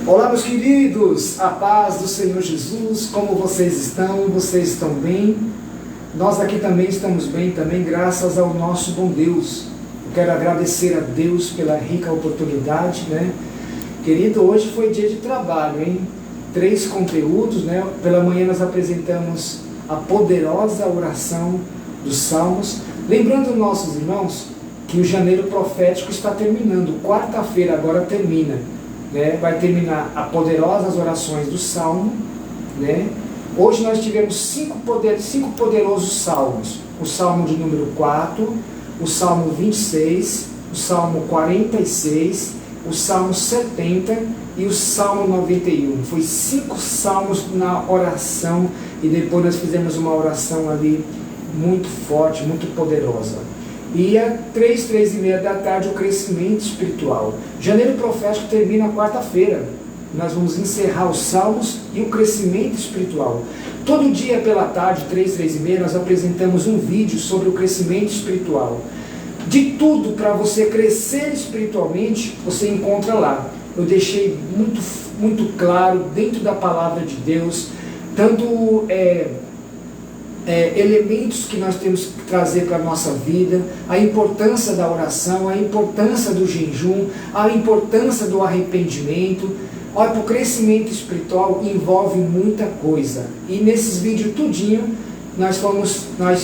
Olá, meus queridos, a paz do Senhor Jesus, como vocês estão? Vocês estão bem? Nós aqui também estamos bem, também graças ao nosso bom Deus. Eu quero agradecer a Deus pela rica oportunidade, né? Querido, hoje foi dia de trabalho, hein? 3 conteúdos, né? Pela manhã nós apresentamos a poderosa oração dos Salmos. Lembrando nossos irmãos que o janeiro profético está terminando, quarta-feira agora termina. Vai terminar as poderosas orações do Salmo, né? Hoje nós tivemos 5 poderosos salmos: o Salmo de número 4, o Salmo 26, o Salmo 46, o Salmo 70 e o Salmo 91. Foi 5 salmos na oração, e depois nós fizemos uma oração ali muito forte, muito poderosa. E às 3h30 da tarde, o crescimento espiritual. Janeiro profético termina quarta-feira. Nós vamos encerrar os salmos e o crescimento espiritual. Todo dia pela tarde, 3h30, nós apresentamos um vídeo sobre o crescimento espiritual. De tudo para você crescer espiritualmente, você encontra lá. Eu deixei muito claro dentro da palavra de Deus, tanto elementos que nós temos que trazer para a nossa vida, a importância da oração, a importância do jejum, a importância do arrependimento. Olha, para o crescimento espiritual envolve muita coisa, e nesses vídeos tudinho nós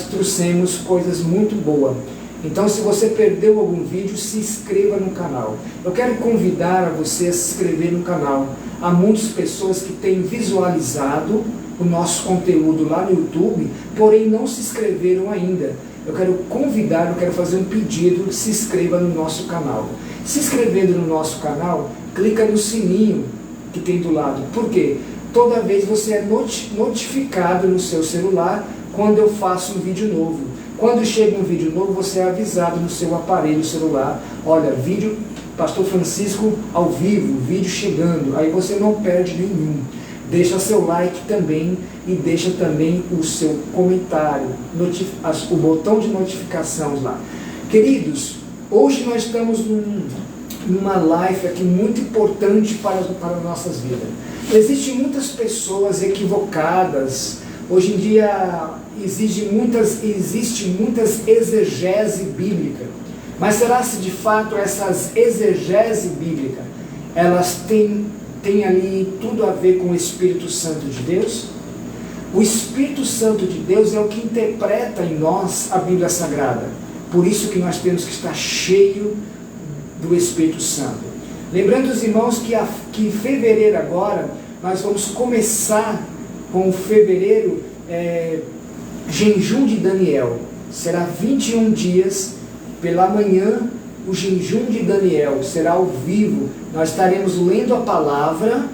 trouxemos coisas muito boas. Então, se você perdeu algum vídeo, se inscreva no canal. Eu quero convidar a você a se inscrever no canal. Há muitas pessoas que têm visualizado o nosso conteúdo lá no YouTube, porém não se inscreveram ainda. Eu quero fazer um pedido: se inscreva no nosso canal. Se inscrevendo no nosso canal, clica no sininho que tem do lado. Por quê? Toda vez você é notificado no seu celular quando eu faço um vídeo novo. Quando chega um vídeo novo, você é avisado no seu aparelho celular: olha, vídeo Pastor Francisco ao vivo, vídeo chegando. Aí você não perde nenhum. Deixa seu like também e deixa também o seu comentário, o botão de notificação lá. Queridos, hoje nós estamos numa live aqui muito importante para nossas vidas. Existem muitas pessoas equivocadas. Hoje em dia existe muitas exegese bíblica. Mas será se de fato essas exegese bíblica, elas têm ali tudo a ver com o Espírito Santo de Deus? O Espírito Santo de Deus é o que interpreta em nós a Bíblia Sagrada. Por isso que nós temos que estar cheio do Espírito Santo. Lembrando os irmãos que em fevereiro agora, nós vamos começar com o fevereiro jejum de Daniel. Será 21 dias pela manhã. O jejum de Daniel será ao vivo. Nós estaremos lendo a palavra,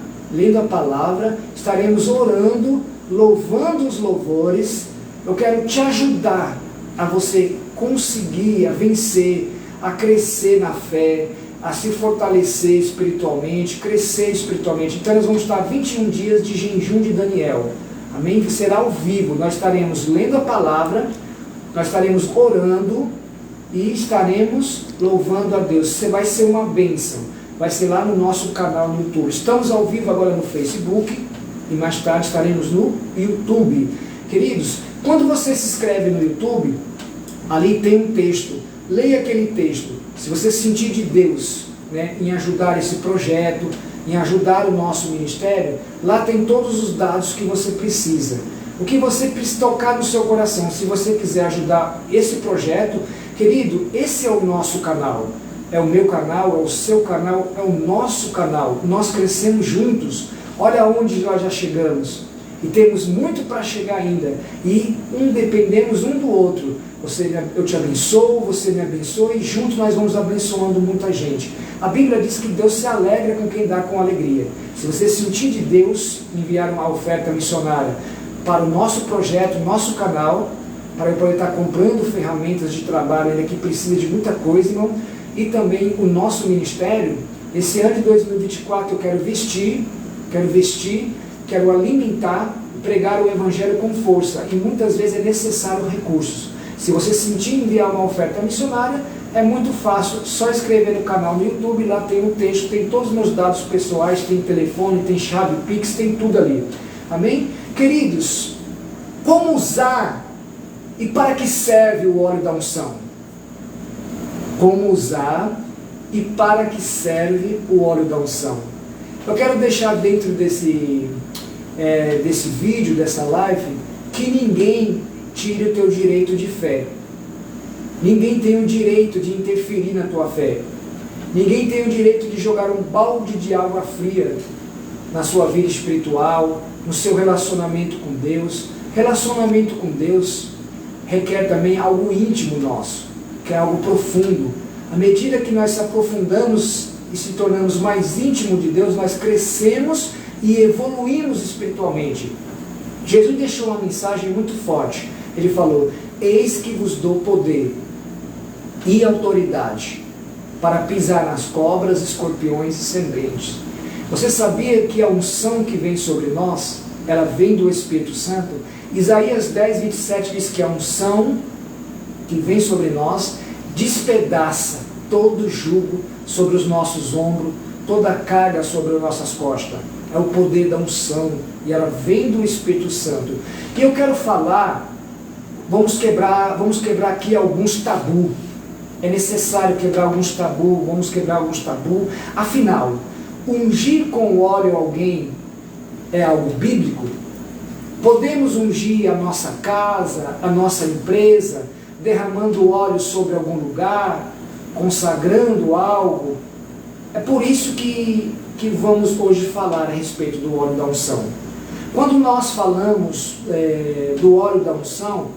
estaremos orando, louvando os louvores. Eu quero te ajudar a você conseguir, a vencer, a crescer na fé, a se fortalecer espiritualmente, crescer espiritualmente. Então nós vamos estar 21 dias de jejum de Daniel. Amém? Que será ao vivo. Nós estaremos lendo a palavra, nós estaremos orando e estaremos louvando a Deus. Você vai ser uma bênção. Vai ser lá no nosso canal no YouTube. Estamos ao vivo agora no Facebook e mais tarde estaremos no YouTube. Queridos, quando você se inscreve no YouTube, ali tem um texto. Leia aquele texto. Se você sentir de Deus, né, em ajudar esse projeto, em ajudar o nosso ministério, lá tem todos os dados que você precisa. O que você precisa tocar no seu coração. Se você quiser ajudar esse projeto, querido, esse é o nosso canal. É o meu canal, é o seu canal, é o nosso canal. Nós crescemos juntos. Olha onde nós já chegamos. E temos muito para chegar ainda. E dependemos um do outro. Eu te abençoo, você me abençoa, e juntos nós vamos abençoando muita gente. A Bíblia diz que Deus se alegra com quem dá com alegria. Se você sentir de Deus enviar uma oferta missionária para o nosso projeto, nosso canal, para eu poder estar comprando ferramentas de trabalho ainda que precisa de muita coisa, irmão, e também o nosso ministério. Esse ano de 2024 eu quero vestir, quero alimentar e pregar o Evangelho com força, e muitas vezes é necessário recursos. Se você sentir enviar uma oferta missionária, É muito fácil, só escrever no canal no YouTube, lá tem um texto, tem todos os meus dados pessoais, tem telefone, tem chave Pix, tem tudo ali. Amém? Queridos, como usar e para que serve o óleo da unção? Como usar e para que serve o óleo da unção? Eu quero deixar dentro desse vídeo, dessa live, que ninguém tire o teu direito de fé. Ninguém tem o direito de interferir na tua fé. Ninguém tem o direito de jogar um balde de água fria na sua vida espiritual, no seu relacionamento com Deus. Relacionamento com Deus requer também algo íntimo nosso, que é algo profundo. À medida que nós se aprofundamos e se tornamos mais íntimos de Deus, nós crescemos e evoluímos espiritualmente. Jesus deixou uma mensagem muito forte. Ele falou: eis que vos dou poder e autoridade para pisar nas cobras, escorpiões e serpentes. Você sabia que a unção que vem sobre nós, ela vem do Espírito Santo? Isaías 10, 27 diz que a unção que vem sobre nós despedaça todo o jugo sobre os nossos ombros, toda a carga sobre as nossas costas. É o poder da unção, e ela vem do Espírito Santo. E eu quero falar, vamos quebrar aqui alguns tabus. É necessário quebrar alguns tabus, vamos quebrar alguns tabus. Afinal, ungir com óleo alguém é algo bíblico? Podemos ungir a nossa casa, a nossa empresa, derramando óleo sobre algum lugar, consagrando algo? É por isso que vamos hoje falar a respeito do óleo da unção. Quando nós falamos do óleo da unção,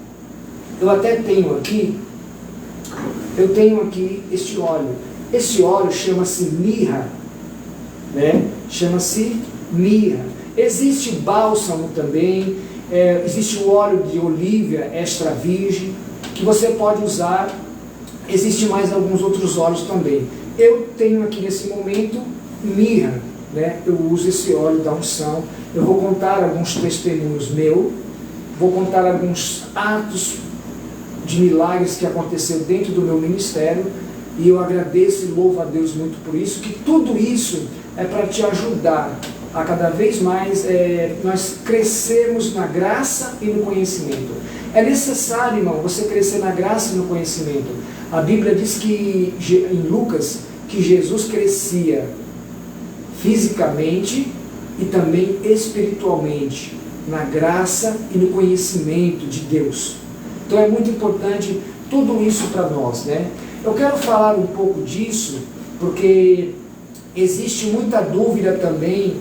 eu até tenho aqui este óleo. Esse óleo chama-se mirra, né? Chama-se mirra. Existe bálsamo também, existe o óleo de olívia extra virgem, que você pode usar. Existem mais alguns outros óleos também. Eu tenho aqui nesse momento mirra, né? Eu uso esse óleo da unção. Eu vou contar alguns testemunhos meus, vou contar alguns atos de milagres que aconteceu dentro do meu ministério, e eu agradeço e louvo a Deus muito por isso, que tudo isso é para te ajudar a cada vez mais nós crescermos na graça e no conhecimento. É necessário, irmão, você crescer na graça e no conhecimento. A Bíblia diz que, em Lucas, que Jesus crescia fisicamente e também espiritualmente, na graça e no conhecimento de Deus. Então é muito importante tudo isso para nós, né? Eu quero falar um pouco disso, porque existe muita dúvida também,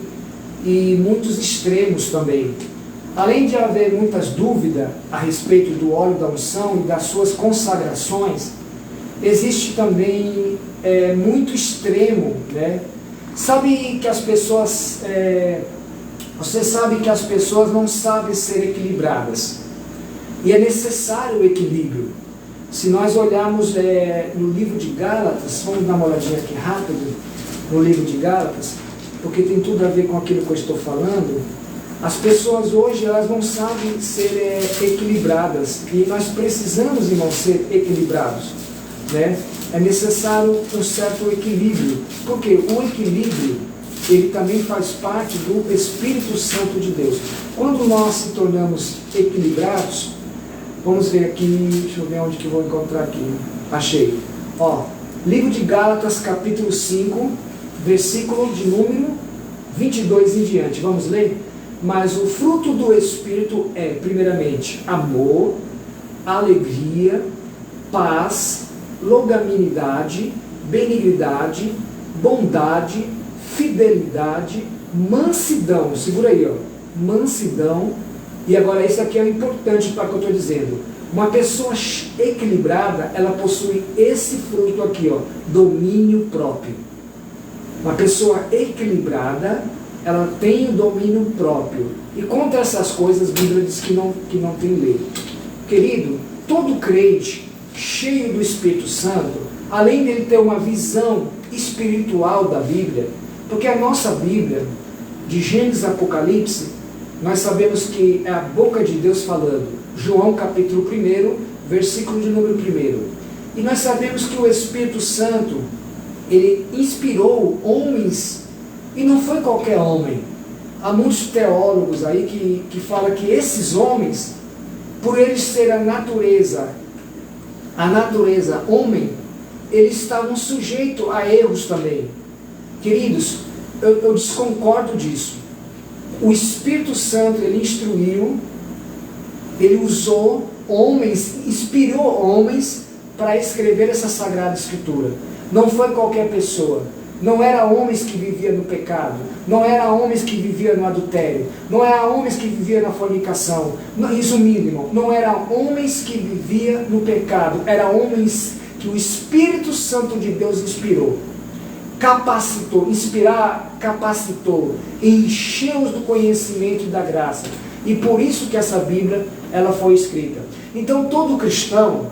e muitos extremos também. Além de haver muitas dúvidas a respeito do óleo da unção e das suas consagrações, existe também muito extremo, né? Sabe que as pessoas, você sabe que as pessoas não sabem ser equilibradas, e é necessário o equilíbrio. Se nós olharmos no livro de Gálatas, vamos dar uma olhadinha aqui rápido, no livro de Gálatas, porque tem tudo a ver com aquilo que eu estou falando. As pessoas hoje, elas não sabem ser equilibradas, e nós precisamos, irmão, ser equilibrados, né? É necessário um certo equilíbrio, porque o equilíbrio, ele também faz parte do Espírito Santo de Deus. Quando nós se tornamos equilibrados, vamos ver aqui, deixa eu ver onde que eu vou encontrar aqui, achei, ó, livro de Gálatas, capítulo 5, versículo de número 22 em diante, vamos ler? Mas o fruto do Espírito é, primeiramente, amor, alegria, paz, longanimidade, benignidade, bondade, fidelidade, mansidão. Segura aí, ó. Mansidão. E agora isso aqui é importante para o que eu estou dizendo. Uma pessoa equilibrada, ela possui esse fruto aqui, ó, domínio próprio. Uma pessoa equilibrada, ela tem o domínio próprio. E contra essas coisas, a Bíblia diz que não tem lei. Querido, todo crente cheio do Espírito Santo, além dele ter uma visão espiritual da Bíblia, porque a nossa Bíblia, de Gênesis a Apocalipse, nós sabemos que é a boca de Deus falando. João capítulo 1, versículo de número 1. E nós sabemos que o Espírito Santo, ele inspirou homens, e não foi qualquer homem. Há muitos teólogos aí que falam que esses homens, por eles serem a natureza homem, eles estavam sujeitos a erros também. Queridos, eu desconcordo disso. O Espírito Santo, ele instruiu, ele usou homens, inspirou homens para escrever essa Sagrada Escritura. Não foi qualquer pessoa. Não eram homens que viviam no pecado. Não eram homens que viviam no adultério. Não eram homens que viviam na fornicação. Resumindo, irmão, não eram homens que viviam no pecado. Eram homens que o Espírito Santo de Deus inspirou. Capacitou, capacitou, encheu-os do conhecimento e da graça. E por isso que essa Bíblia, ela foi escrita. Então todo cristão,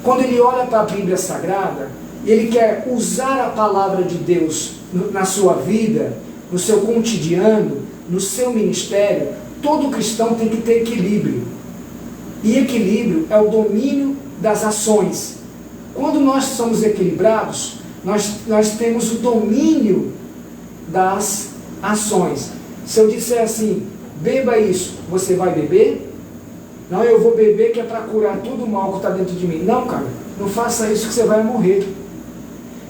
quando ele olha para a Bíblia Sagrada, ele quer usar a palavra de Deus na sua vida, no seu cotidiano, no seu ministério, todo cristão tem que ter equilíbrio. E equilíbrio é o domínio das ações. Quando nós somos equilibrados, nós temos o domínio das ações. Se eu disser assim, beba isso, você vai beber? Não, eu vou beber que é para curar todo o mal que está dentro de mim. Não, cara, não faça isso que você vai morrer.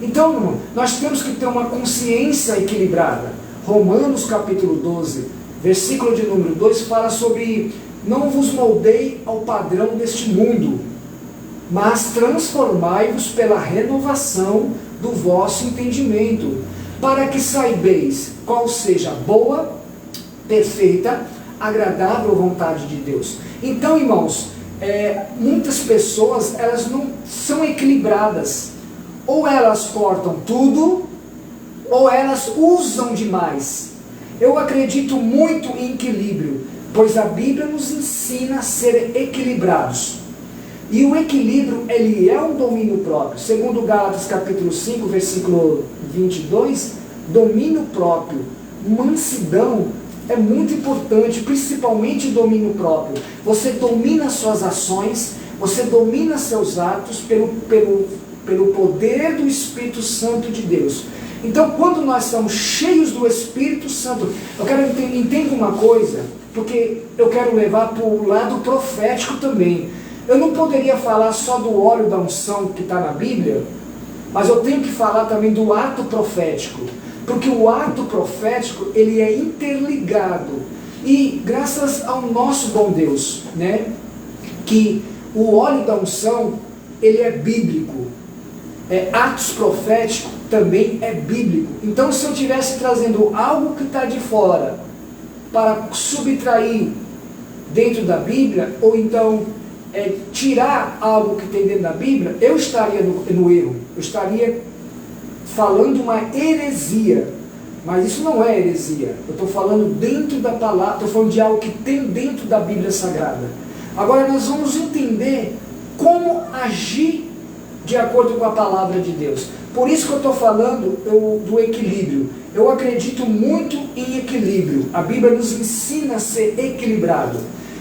Então, irmão, nós temos que ter uma consciência equilibrada. Romanos capítulo 12, versículo de número 2, fala sobre: não vos moldei ao padrão deste mundo, mas transformai-vos pela renovação do vosso entendimento, para que saibeis qual seja a boa, perfeita, agradável vontade de Deus. Então, irmãos, muitas pessoas, elas não são equilibradas. Ou elas cortam tudo, ou elas usam demais. Eu acredito muito em equilíbrio, pois a Bíblia nos ensina a ser equilibrados. E o equilíbrio, ele é um domínio próprio. Segundo Gálatas capítulo 5, versículo 22, domínio próprio, mansidão é muito importante, principalmente domínio próprio. Você domina suas ações, você domina seus atos pelo poder do Espírito Santo de Deus. Então, quando nós somos cheios do Espírito Santo, eu quero entender uma coisa, porque eu quero levar para o lado profético também. Eu não poderia falar só do óleo da unção que está na Bíblia, mas eu tenho que falar também do ato profético, porque o ato profético, ele é interligado. E graças ao nosso bom Deus, né, que o óleo da unção, ele é bíblico. Atos proféticos também é bíblico. Então, se eu estivesse trazendo algo que está de fora para subtrair dentro da Bíblia, ou então tirar algo que tem dentro da Bíblia, eu estaria no erro. Eu estaria falando uma heresia. Mas isso não é heresia. Eu estou falando dentro da palavra, estou falando de algo que tem dentro da Bíblia Sagrada. Agora nós vamos entender como agir de acordo com a palavra de Deus. Por isso que eu estou falando do equilíbrio. Eu acredito muito em equilíbrio. A Bíblia nos ensina a ser equilibrado.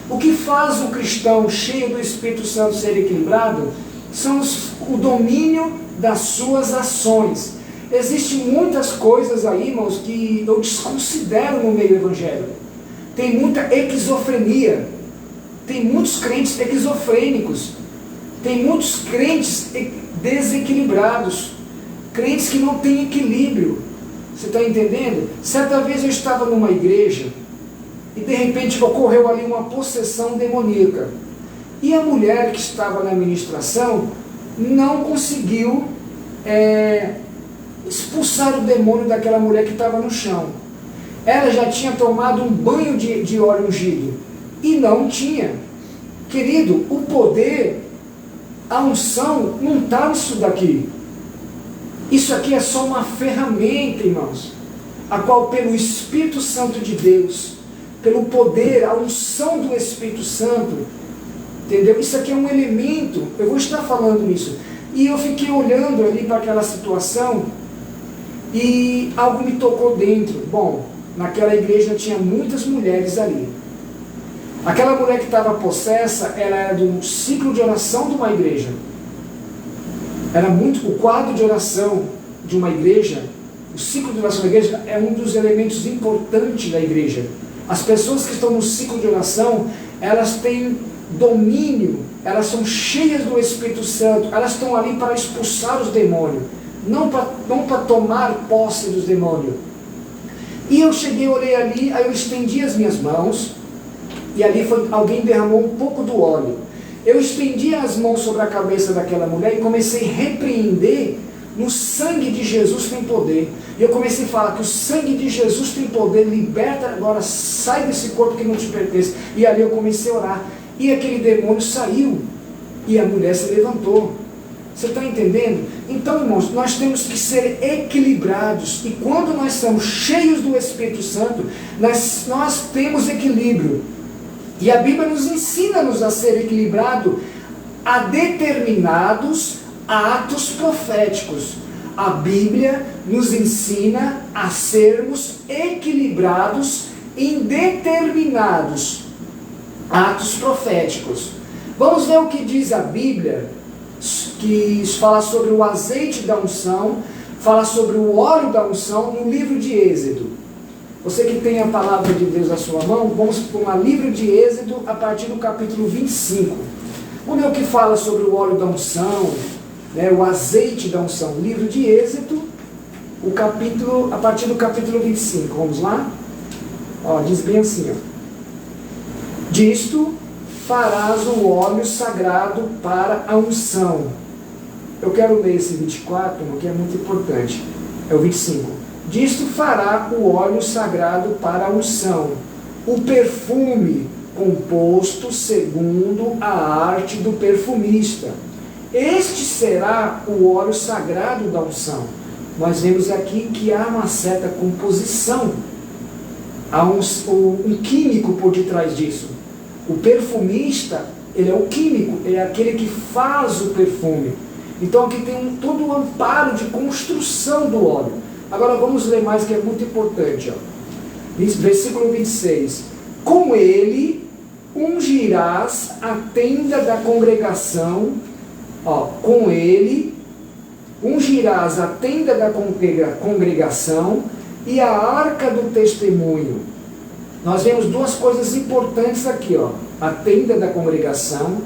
O que faz o cristão cheio do Espírito Santo ser equilibrado são o domínio das suas ações. Existem muitas coisas aí, irmãos, que eu desconsidero no meio evangélico. Tem muita esquizofrenia. Tem muitos crentes esquizofrênicos. Tem muitos crentes desequilibrados. Crentes que não têm equilíbrio. Você está entendendo? Certa vez eu estava numa igreja e de repente ocorreu ali uma possessão demoníaca. E a mulher que estava na ministração não conseguiu expulsar o demônio daquela mulher que estava no chão. Ela já tinha tomado um banho de óleo ungido e não tinha. Querido, o poder, a unção não está nisso daqui. Isso aqui é só uma ferramenta, irmãos, a qual pelo Espírito Santo de Deus, pelo poder, a unção do Espírito Santo, entendeu? Isso aqui é um elemento, eu vou estar falando isso. E eu fiquei olhando ali para aquela situação e algo me tocou dentro. Bom, naquela igreja tinha muitas mulheres ali. Aquela mulher que estava possessa, ela era do ciclo de oração de uma igreja. Era muito o quadro de oração de uma igreja, o ciclo de oração da igreja é um dos elementos importantes da igreja. As pessoas que estão no ciclo de oração, elas têm domínio, elas são cheias do Espírito Santo, elas estão ali para expulsar os demônios, não para tomar posse dos demônios. E eu cheguei, orei ali, aí eu estendi as minhas mãos, e ali alguém derramou um pouco do óleo. Eu estendi as mãos sobre a cabeça daquela mulher e comecei a repreender. No sangue de Jesus tem poder. E eu comecei a falar que o sangue de Jesus tem poder, liberta agora, sai desse corpo que não te pertence. E ali eu comecei a orar. E aquele demônio saiu. E a mulher se levantou. Você está entendendo? Então, irmãos, nós temos que ser equilibrados. E quando nós estamos cheios do Espírito Santo, nós temos equilíbrio. E a Bíblia nos ensina-nos a ser equilibrado a determinados atos proféticos. A Bíblia nos ensina a sermos equilibrados em determinados atos proféticos. Vamos ver o que diz a Bíblia, que fala sobre o azeite da unção, fala sobre o óleo da unção no livro de Êxodo. Você que tem a palavra de Deus na sua mão, vamos para o livro de Êxodo a partir do capítulo 25. Vamos ver o que fala sobre o óleo da unção, né, o azeite da unção. Livro de Êxodo, a partir do capítulo 25. Vamos lá? Ó, diz bem assim, ó. Disto farás o óleo sagrado para a unção. Eu quero ler esse 24, que é muito importante. É o 25. Disto fará o óleo sagrado para a unção, o perfume composto segundo a arte do perfumista. Este será o óleo sagrado da unção. Nós vemos aqui que há uma certa composição, há um químico por detrás disso. O perfumista, ele é o químico, ele é aquele que faz o perfume. Então aqui tem todo o amparo de construção do óleo. Agora vamos ler mais, que é muito importante. Ó. Versículo 26. Com ele ungirás a tenda da congregação. Ó, com ele ungirás a tenda da congregação e a arca do testemunho. Nós vemos duas coisas importantes aqui. Ó. A tenda da congregação,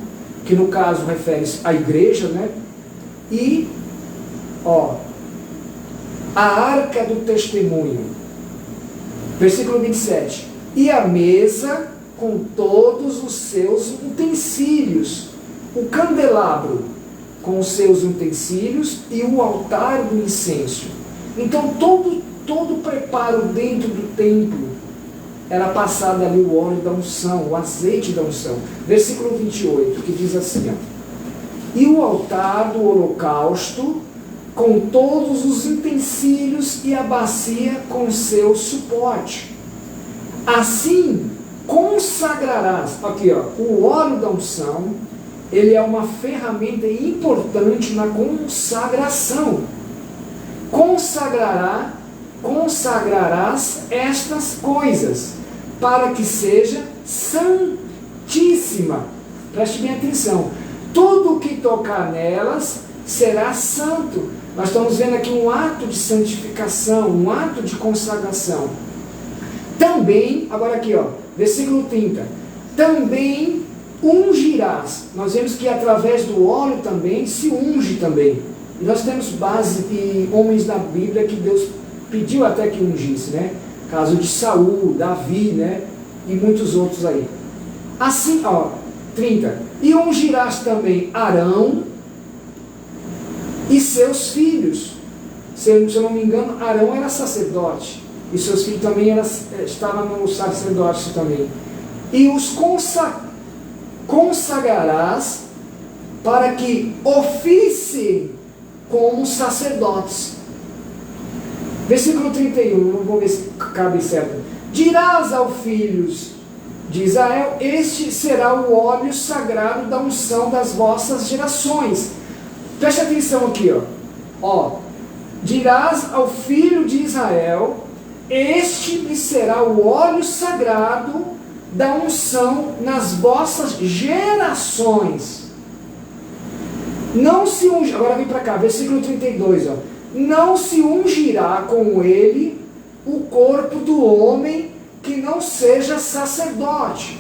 que no caso refere-se à igreja, né? E, ó, a arca do testemunho. Versículo 27. E a mesa com todos os seus utensílios. O candelabro com os seus utensílios e o altar do incenso. Então todo o preparo dentro do templo era passado ali o óleo da unção, o azeite da unção. Versículo 28, que diz assim, ó. E o altar do holocausto com todos os utensílios e a bacia com seu suporte. Assim consagrarás, aqui ó, o óleo da unção, ele é uma ferramenta importante na consagração. Consagrarás estas coisas, para que seja santíssima. Preste bem atenção. Tudo o que tocar nelas será santo. Nós estamos vendo aqui um ato de santificação, um ato de consagração. Também, agora aqui ó, versículo 30. Também ungirás. Nós vemos que através do óleo também se unge também. E nós temos base de homens da Bíblia que Deus pediu até que ungisse, né? Caso de Saul, Davi, né? E muitos outros aí. Assim, ó, 30. E ungirás também Arão e seus filhos. Se eu não me engano, Arão era sacerdote. E seus filhos também estavam no sacerdócio também. E os consagrarás para que oficiem como sacerdotes. Versículo 31, vamos ver se cabe certo. Dirás aos filhos de Israel, este será o óleo sagrado da unção das vossas gerações. Preste atenção aqui, ó. Dirás ao filho de Israel, este lhe será o óleo sagrado da unção nas vossas gerações. Não se ungirá, agora vem para cá, versículo 32, ó. Não se ungirá com ele o corpo do homem que não seja sacerdote,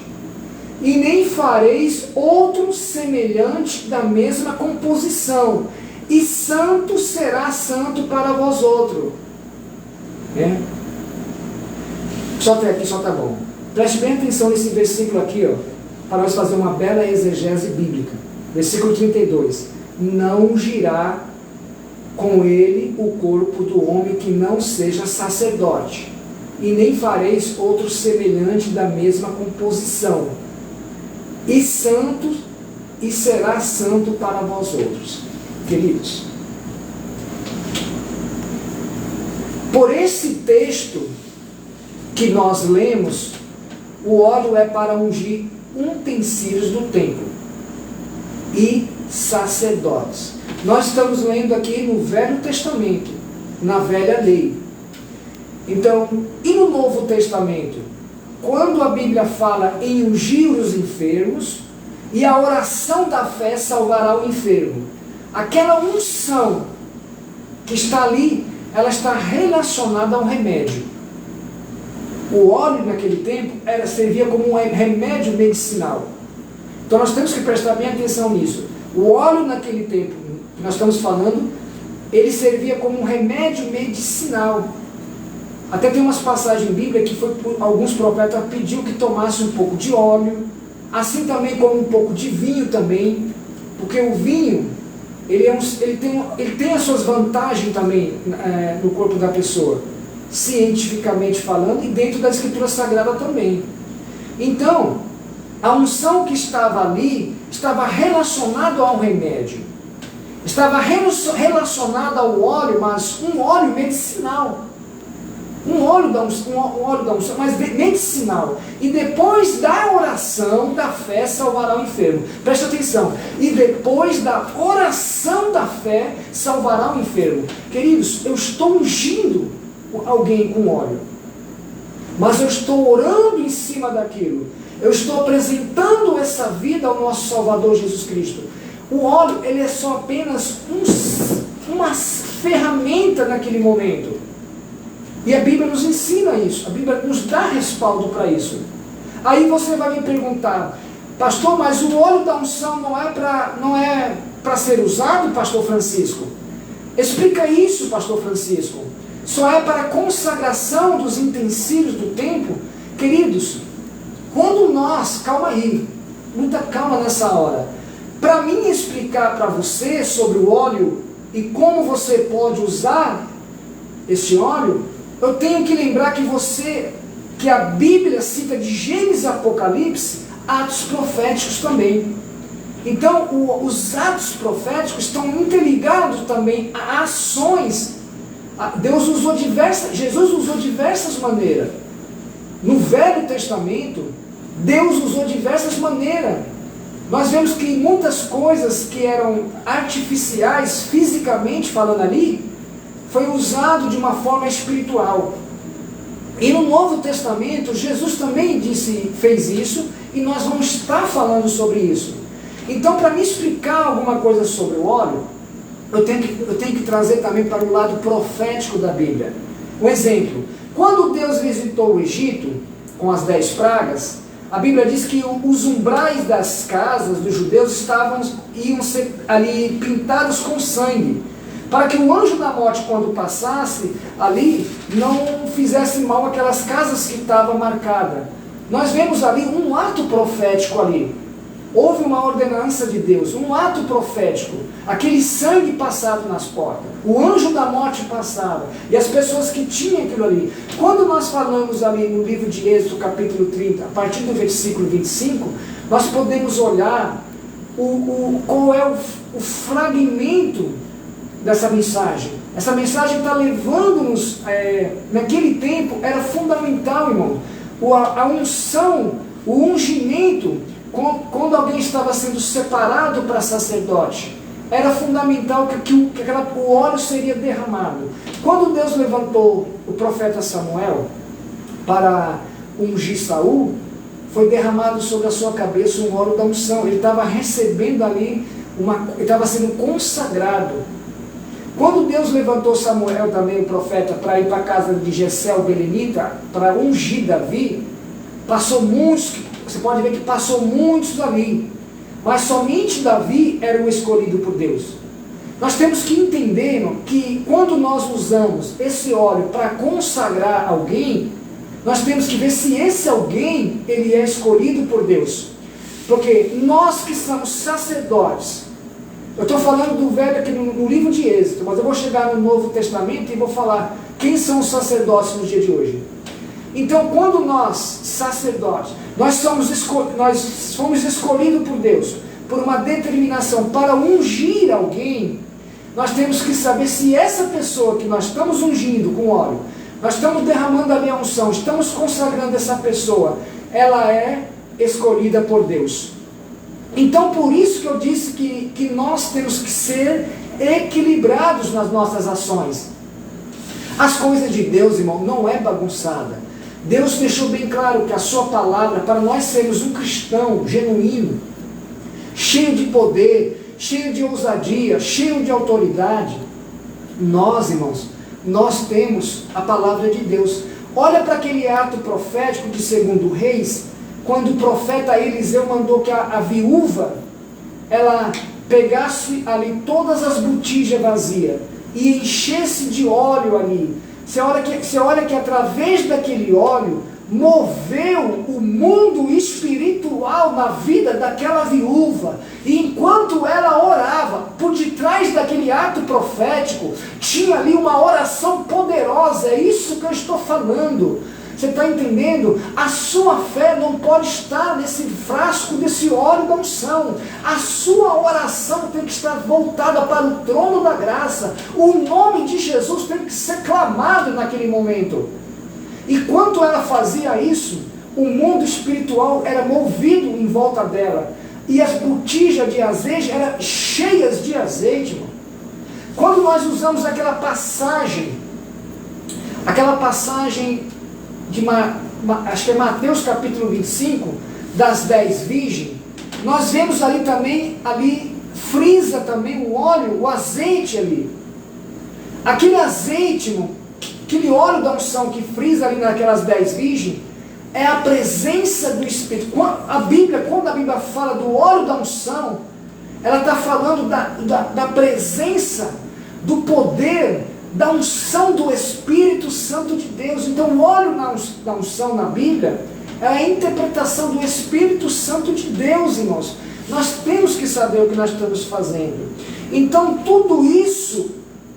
e nem fareis outro semelhante da mesma composição, e santo será santo para vós outro. Só até aqui, só tá bom. Preste bem atenção nesse versículo aqui, ó, para nós fazer uma bela exegese bíblica. Versículo 32. Não ungirá com ele o corpo do homem que não seja sacerdote, e nem fareis outro semelhante da mesma composição, e santo, e será santo para vós outros. Queridos, por esse texto que nós lemos, o óleo é para ungir utensílios do templo e sacerdotes. Nós estamos lendo aqui no Velho Testamento, na Velha Lei. Então, e no Novo Testamento? Quando a Bíblia fala em ungir os enfermos, e a oração da fé salvará o enfermo, aquela unção que está ali, ela está relacionada a um remédio. O óleo naquele tempo servia como um remédio medicinal. Então nós temos que prestar bem atenção nisso. O óleo naquele tempo, que nós estamos falando, ele servia como um remédio medicinal. Até tem umas passagens bíblicas que alguns profetas pediu que tomasse um pouco de óleo, assim também como um pouco de vinho também, porque o vinho, ele tem as suas vantagens também no corpo da pessoa, cientificamente falando, e dentro da Escritura Sagrada também. Então, a unção que estava ali, estava relacionada ao remédio, estava relacionada ao óleo, mas um óleo medicinal, um óleo da unção, mas medicinal. E depois da oração da fé salvará o enfermo. Presta atenção. E depois da oração da fé salvará o enfermo. Queridos, eu estou ungindo alguém com óleo, mas eu estou orando em cima daquilo. Eu estou apresentando essa vida ao nosso Salvador Jesus Cristo. O óleo, ele é só apenas uma ferramenta naquele momento. E a Bíblia nos ensina isso. A Bíblia nos dá respaldo para isso. Aí você vai me perguntar: pastor, mas o óleo da unção não é para ser usado, pastor Francisco? Explica isso, pastor Francisco. Só é para a consagração dos utensílios do templo? Queridos, quando nós, calma aí, muita calma nessa hora, para mim explicar para você sobre o óleo e como você pode usar esse óleo, eu tenho que lembrar que a Bíblia cita de Gênesis e Apocalipse atos proféticos também. Então, os atos proféticos estão interligados também a ações. Jesus usou diversas maneiras. No Velho Testamento, Deus usou diversas maneiras. Nós vemos que muitas coisas que eram artificiais, fisicamente falando ali, foi usado de uma forma espiritual. E no Novo Testamento, Jesus também fez isso, e nós vamos estar falando sobre isso. Então, para me explicar alguma coisa sobre o óleo, eu tenho que trazer também para o lado profético da Bíblia. Um exemplo: quando Deus visitou o Egito com as 10 pragas, a Bíblia diz que os umbrais das casas dos judeus iam ser ali pintados com sangue, para que o anjo da morte, quando passasse ali, não fizesse mal aquelas casas que estavam marcadas. Nós vemos ali um ato profético ali. Houve uma ordenança de Deus, um ato profético, aquele sangue passado nas portas, o anjo da morte passava, e as pessoas que tinham aquilo ali. Quando nós falamos ali no livro de Êxodo, capítulo 30, a partir do versículo 25, nós podemos olhar qual é o fragmento dessa mensagem. Essa mensagem está levando-nos, naquele tempo, era fundamental, irmão, a unção, o ungimento. Quando alguém estava sendo separado para sacerdote, era fundamental que o óleo seria derramado. Quando Deus levantou o profeta Samuel para ungir Saul, foi derramado sobre a sua cabeça um óleo da unção. Ele estava recebendo ali ele estava sendo consagrado. Quando Deus levantou Samuel também, o profeta, para ir para a casa de Jessé, o belenita, para ungir Davi, passou muitos, você pode ver que passou muitos ali, mas somente Davi era o escolhido por Deus. Nós temos que entender, irmão, que quando nós usamos esse óleo para consagrar alguém, nós temos que ver se esse alguém, ele é escolhido por Deus. Porque nós que somos sacerdotes, eu estou falando do velho aqui no livro de Êxodo, mas eu vou chegar no Novo Testamento e vou falar quem são os sacerdotes no dia de hoje. Então, quando nós, sacerdotes, nós fomos escolhidos por Deus, por uma determinação para ungir alguém, nós temos que saber se essa pessoa que nós estamos ungindo com óleo, nós estamos derramando ali a unção, estamos consagrando essa pessoa, ela é escolhida por Deus. Então, por isso que eu disse que nós temos que ser equilibrados nas nossas ações. As coisas de Deus, irmão, não é bagunçada. Deus deixou bem claro que a sua palavra, para nós sermos um cristão genuíno, cheio de poder, cheio de ousadia, cheio de autoridade, nós, irmãos, nós temos a palavra de Deus. Olha para aquele ato profético de 2 Reis, quando o profeta Eliseu mandou que a viúva, ela pegasse ali todas as botijas vazias e enchesse de óleo ali. Você olha que através daquele óleo, moveu o mundo espiritual na vida daquela viúva. E enquanto ela orava, por detrás daquele ato profético, tinha ali uma oração poderosa. É isso que eu estou falando. Você está entendendo? A sua fé não pode estar nesse frasco desse óleo da unção. A sua oração tem que estar voltada para o trono da graça. O nome de Jesus tem que ser clamado naquele momento. E quando ela fazia isso, o mundo espiritual era movido em volta dela. E as botijas de azeite eram cheias de azeite, irmão. Quando nós usamos aquela passagem de acho que é Mateus capítulo 25, das 10 virgens, nós vemos ali também, frisa também o óleo, o azeite ali. Aquele azeite, irmão, aquele óleo da unção que frisa ali naquelas 10 virgens, é a presença do Espírito. Quando a Bíblia fala do óleo da unção, ela está falando da presença, do poder, da unção do Espírito Santo de Deus. Então o óleo da unção na Bíblia é a interpretação do Espírito Santo de Deus, irmãos. Nós temos que saber o que nós estamos fazendo. Então tudo isso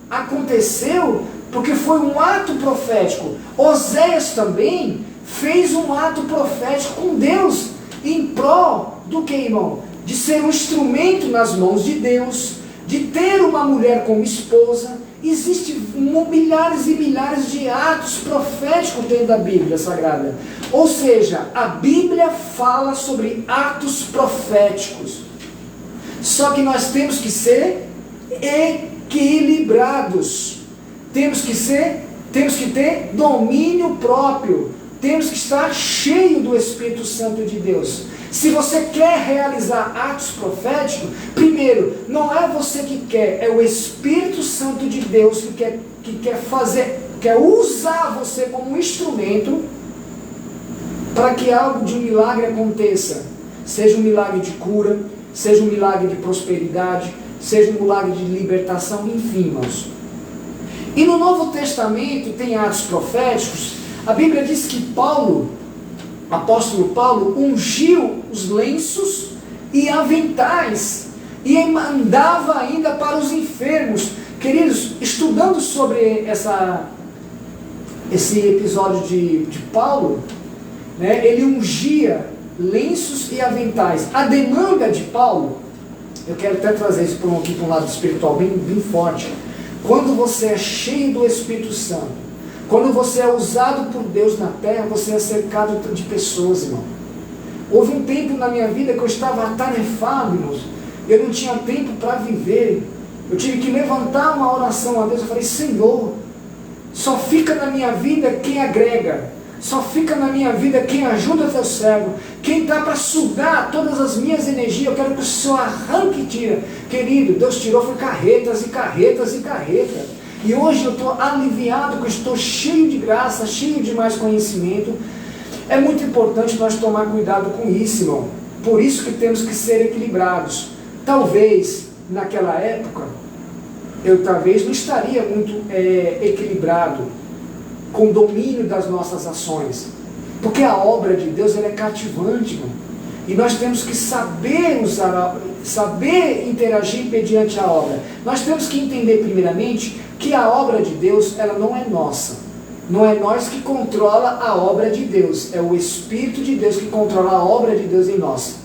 aconteceu porque foi um ato profético. Oséias também fez um ato profético com Deus, em prol do que, irmão? De ser um instrumento nas mãos de Deus, de ter uma mulher como esposa. Existem milhares e milhares de atos proféticos dentro da Bíblia Sagrada. Ou seja, a Bíblia fala sobre atos proféticos. Só que nós temos que ser equilibrados. Temos que ter domínio próprio. Temos que estar cheio do Espírito Santo de Deus. Se você quer realizar atos proféticos, primeiro, não é você que quer, é o Espírito Santo de Deus que quer usar você como um instrumento para que algo de um milagre aconteça. Seja um milagre de cura, seja um milagre de prosperidade, seja um milagre de libertação, enfim, irmãos. E no Novo Testamento tem atos proféticos. A Bíblia diz que apóstolo Paulo ungiu os lenços e aventais e mandava ainda para os enfermos. Queridos, estudando sobre esse episódio de Paulo, né, ele ungia lenços e aventais. A demanda de Paulo, eu quero até trazer isso para um lado espiritual bem forte. Quando você é cheio do Espírito Santo, quando você é usado por Deus na terra, você é cercado de pessoas, irmão. Houve um tempo na minha vida que eu estava atarefado, irmãos. Eu não tinha tempo para viver. Eu tive que levantar uma oração a Deus. Eu falei, Senhor, só fica na minha vida quem agrega. Só fica na minha vida quem ajuda teu servo. Quem está para sugar todas as minhas energias, eu quero que o Senhor arranque e tira. Querido, Deus tirou foi carretas e carretas e carretas. E hoje eu estou aliviado, porque eu estou cheio de graça, cheio de mais conhecimento. É muito importante nós tomar cuidado com isso, irmão. Por isso que temos que ser equilibrados. Talvez, naquela época, eu talvez não estaria muito equilibrado com o domínio das nossas ações. Porque a obra de Deus ela é cativante, irmão. E nós temos que saber usar, saber interagir mediante a obra. Nós temos que entender primeiramente que a obra de Deus ela não é nossa. Não é nós que controla a obra de Deus. É o Espírito de Deus que controla a obra de Deus em nós.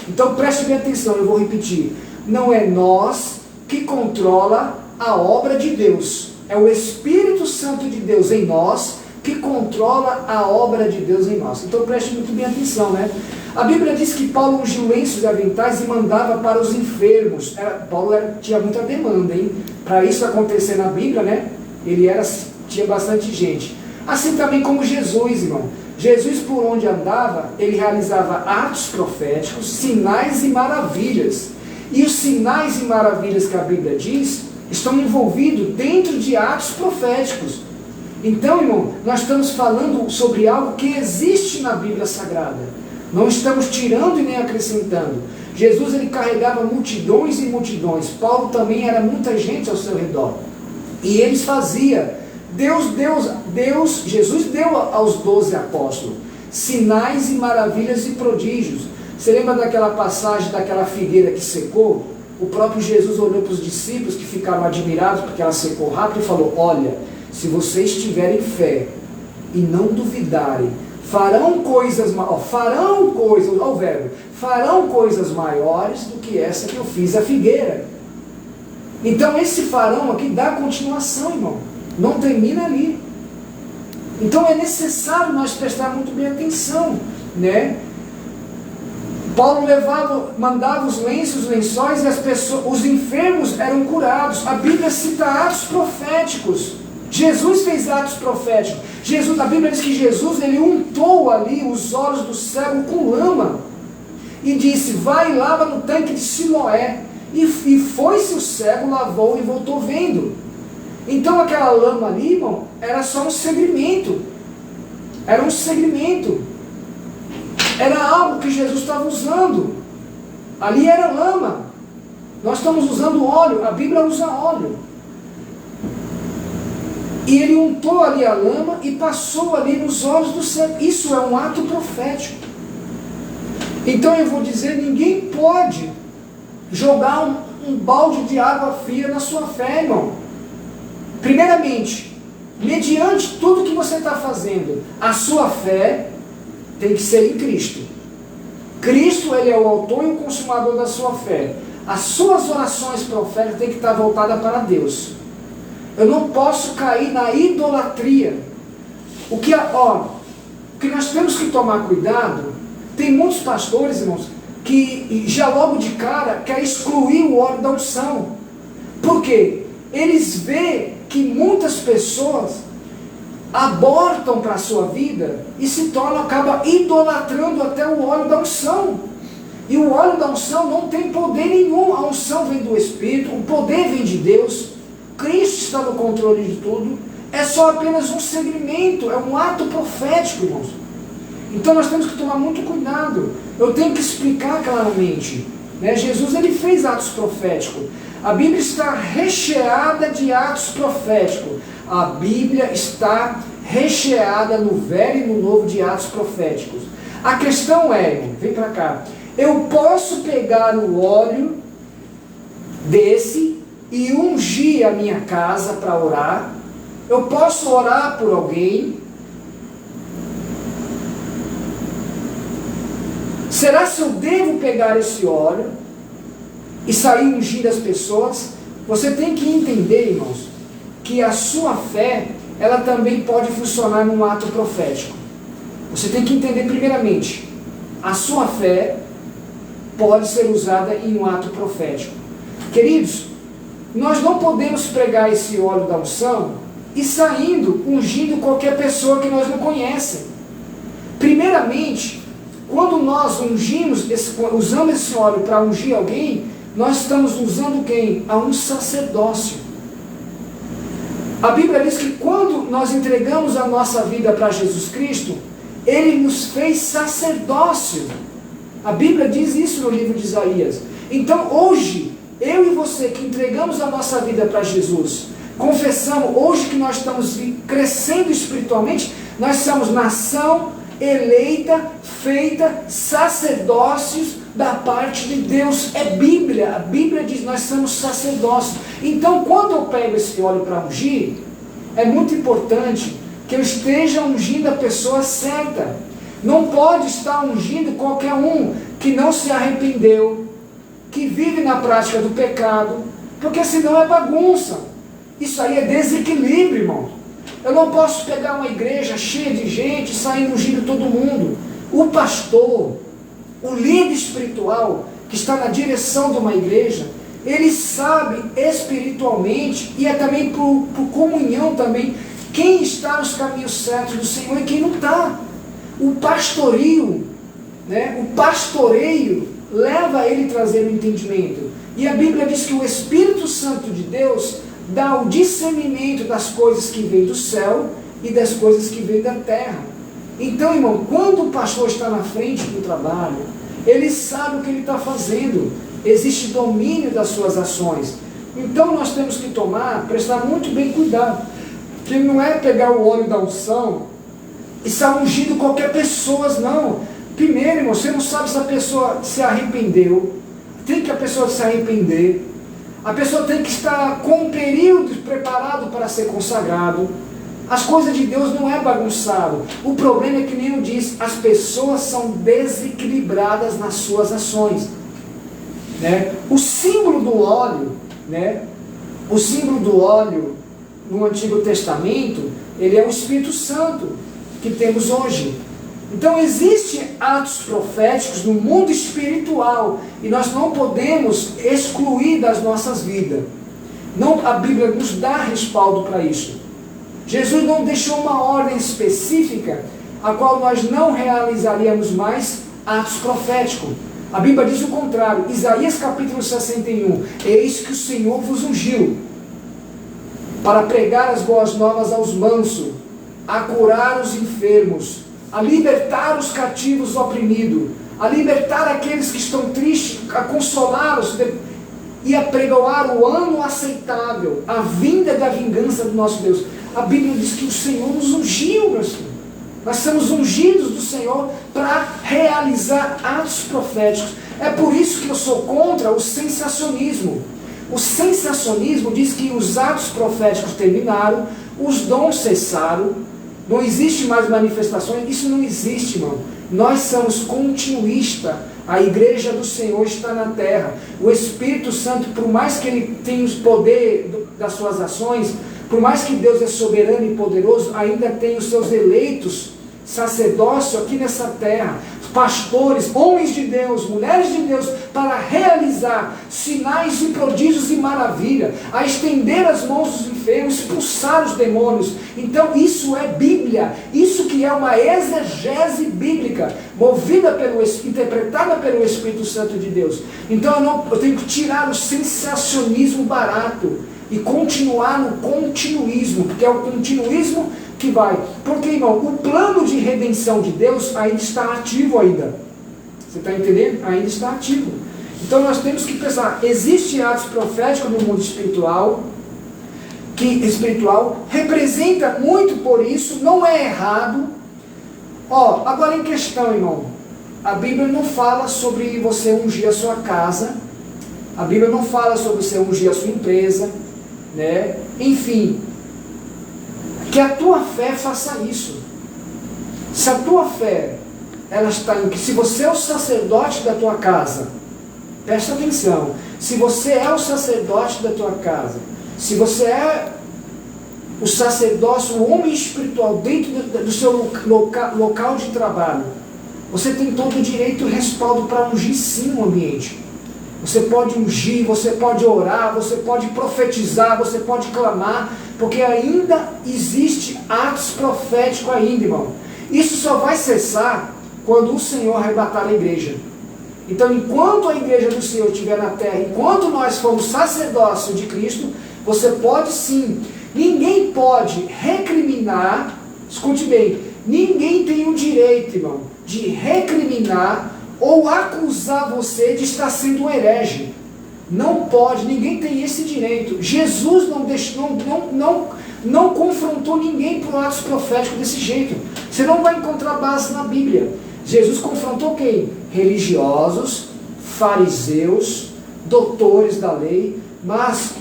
Então preste bem atenção, eu vou repetir. Não é nós que controla a obra de Deus. É o Espírito Santo de Deus em nós que controla a obra de Deus em nós. Então preste muito bem atenção, né? A Bíblia diz que Paulo ungiu lenços e aventais e mandava para os enfermos. Paulo tinha muita demanda, hein? Para isso acontecer na Bíblia, né? Tinha bastante gente. Assim também como Jesus, irmão. Jesus, por onde andava, ele realizava atos proféticos, sinais e maravilhas. E os sinais e maravilhas que a Bíblia diz estão envolvidos dentro de atos proféticos. Então, irmão, nós estamos falando sobre algo que existe na Bíblia Sagrada. Não estamos tirando e nem acrescentando. Jesus ele carregava multidões e multidões. Paulo também era muita gente ao seu redor. E eles faziam. Jesus deu aos 12 apóstolos sinais e maravilhas e prodígios. Você lembra daquela passagem daquela figueira que secou? O próprio Jesus olhou para os discípulos que ficaram admirados porque ela secou rápido e falou: olha, se vocês tiverem fé e não duvidarem, farão coisas maiores do que essa que eu fiz à figueira. Então esse farão aqui dá continuação, irmão. Não termina ali. Então é necessário nós prestar muito bem atenção, né? Paulo mandava os lenços, os lençóis, e os enfermos eram curados. A Bíblia cita atos proféticos. Jesus fez atos proféticos. A Bíblia diz que Jesus ele untou ali os olhos do cego com lama. E disse: vai e lava no tanque de Siloé. E foi-se o cego, lavou e voltou vendo. Então aquela lama ali, irmão, era só um segmento. Era um segmento. Era algo que Jesus estava usando. Ali era lama. Nós estamos usando óleo. A Bíblia usa óleo. E ele untou ali a lama e passou ali nos olhos do cego. Isso é um ato profético. Então eu vou dizer, ninguém pode jogar um balde de água fria na sua fé, irmão. Primeiramente, mediante tudo que você está fazendo, a sua fé tem que ser em Cristo. Cristo, ele é o autor e o consumador da sua fé. As suas orações proféticas têm que estar voltadas para Deus. Eu não posso cair na idolatria. O que nós temos que tomar cuidado, tem muitos pastores, irmãos, que já logo de cara quer excluir o óleo da unção. Por quê? Eles veem que muitas pessoas abortam para a sua vida e acaba idolatrando até o óleo da unção. E o óleo da unção não tem poder nenhum. A unção vem do Espírito, o poder vem de Deus. Cristo está no controle de tudo. É só apenas um segmento, é um ato profético, irmãos. Então nós temos que tomar muito cuidado. Eu tenho que explicar claramente, né? Jesus ele fez atos proféticos. A Bíblia está recheada de atos proféticos. A Bíblia está recheada no Velho e no Novo de atos proféticos. A questão é, vem para cá, eu posso pegar o óleo desse e ungir a minha casa para orar? Eu posso orar por alguém? Será se eu devo pegar esse óleo e sair ungindo as pessoas? Você tem que entender, irmãos, que a sua fé, ela também pode funcionar num ato profético. Você tem que entender primeiramente, a sua fé pode ser usada em um ato profético. Queridos, nós não podemos pregar esse óleo da unção e saindo ungindo qualquer pessoa que nós não conhecemos. Primeiramente, Quando nós ungimos, usamos esse óleo para ungir alguém, nós estamos usando quem? A um sacerdócio. A Bíblia diz que quando nós entregamos a nossa vida para Jesus Cristo, Ele nos fez sacerdócio. A Bíblia diz isso no livro de Isaías. Então hoje, eu e você que entregamos a nossa vida para Jesus, confessamos, hoje que nós estamos crescendo espiritualmente, nós somos nação eleita, feita, sacerdócios da parte de Deus. É Bíblia, a Bíblia diz que nós somos sacerdócios. Então quando eu pego esse óleo para ungir, é muito importante que eu esteja ungindo a pessoa certa. Não pode estar ungindo qualquer um que não se arrependeu, que vive na prática do pecado, porque senão é bagunça. Isso aí é desequilíbrio, irmão. Eu não posso pegar uma igreja cheia de gente e sair ungindo todo mundo. O pastor, o líder espiritual que está na direção de uma igreja, ele sabe espiritualmente e é também por comunhão também quem está nos caminhos certos do Senhor e quem não está. O pastoreio, né, o pastoreio leva ele a trazer o entendimento. E a Bíblia diz que o Espírito Santo de Deus dá o discernimento das coisas que vêm do céu e das coisas que vêm da terra. Então, irmão, quando o pastor está na frente do trabalho, ele sabe o que ele está fazendo. Existe domínio das suas ações. Então nós temos que prestar muito bem cuidado. Que não é pegar o óleo da unção e estar ungindo qualquer pessoa, não. Primeiro, irmão, você não sabe se a pessoa se arrependeu. Tem que a pessoa se arrepender. A pessoa tem que estar com um período preparado para ser consagrado. As coisas de Deus não é bagunçado. O problema é que nem eu disse, as pessoas são desequilibradas nas suas ações. Né? O símbolo do óleo, né? O símbolo do óleo no Antigo Testamento, ele é o Espírito Santo que temos hoje. Então existem atos proféticos no mundo espiritual e nós não podemos excluir das nossas vidas. Não, a Bíblia nos dá respaldo para isso. Jesus não deixou uma ordem específica a qual nós não realizaríamos mais atos proféticos. A Bíblia diz o contrário. Isaías capítulo 61. Eis que o Senhor vos ungiu para pregar as boas novas aos mansos, a curar os enfermos, a libertar os cativos oprimidos, a libertar aqueles que estão tristes, a consolá-los e a pregoar o ano aceitável, a vinda da vingança do nosso Deus. A Bíblia diz que o Senhor nos ungiu, meus filhos. Nós somos ungidos do Senhor para realizar atos proféticos. É por isso que eu sou contra o sensacionismo. O sensacionismo diz que os atos proféticos terminaram, os dons cessaram, não existe mais manifestações. Isso não existe, irmão. Nós somos continuistas. A igreja do Senhor está na terra. O Espírito Santo, por mais que ele tenha o poder das suas ações, por mais que Deus é soberano e poderoso, ainda tem os seus eleitos, sacerdócio aqui nessa terra, pastores, homens de Deus, mulheres de Deus, para realizar sinais e prodígios e maravilha, a estender as mãos dos enfermos, expulsar os demônios. Então isso é Bíblia, isso que é uma exegese bíblica, movida interpretada pelo Espírito Santo de Deus. Então eu tenho que tirar o sensacionismo barato e continuar no continuismo, porque é o continuismo que vai. Porque, irmão, o plano de redenção de Deus ainda está ativo ainda. Você está entendendo? Ainda está ativo. Então nós temos que pensar, existe atos proféticos no mundo espiritual, que espiritual representa muito por isso, não é errado. Agora em questão, irmão, a Bíblia não fala sobre você ungir a sua casa, a Bíblia não fala sobre você ungir a sua empresa, né? Enfim, que a tua fé faça isso. Se a tua fé, ela está em que, se você é o sacerdote da tua casa, presta atenção, se você é o sacerdote da tua casa, se você é o sacerdócio, o homem espiritual dentro do seu local de trabalho, você tem todo o direito e respaldo para ungir sim o ambiente. Você pode ungir, você pode orar, você pode profetizar, você pode clamar, porque ainda existe atos proféticos ainda, irmão. Isso só vai cessar quando o Senhor arrebatar a igreja. Então, enquanto a igreja do Senhor estiver na terra, enquanto nós formos sacerdócio de Cristo, você pode sim, ninguém pode recriminar, escute bem, ninguém tem o direito, irmão, de recriminar ou acusar você de estar sendo um herege. Não pode, ninguém tem esse direito. Jesus não confrontou ninguém por atos proféticos desse jeito. Você não vai encontrar base na Bíblia. Jesus confrontou quem? Religiosos, fariseus, doutores da lei, mas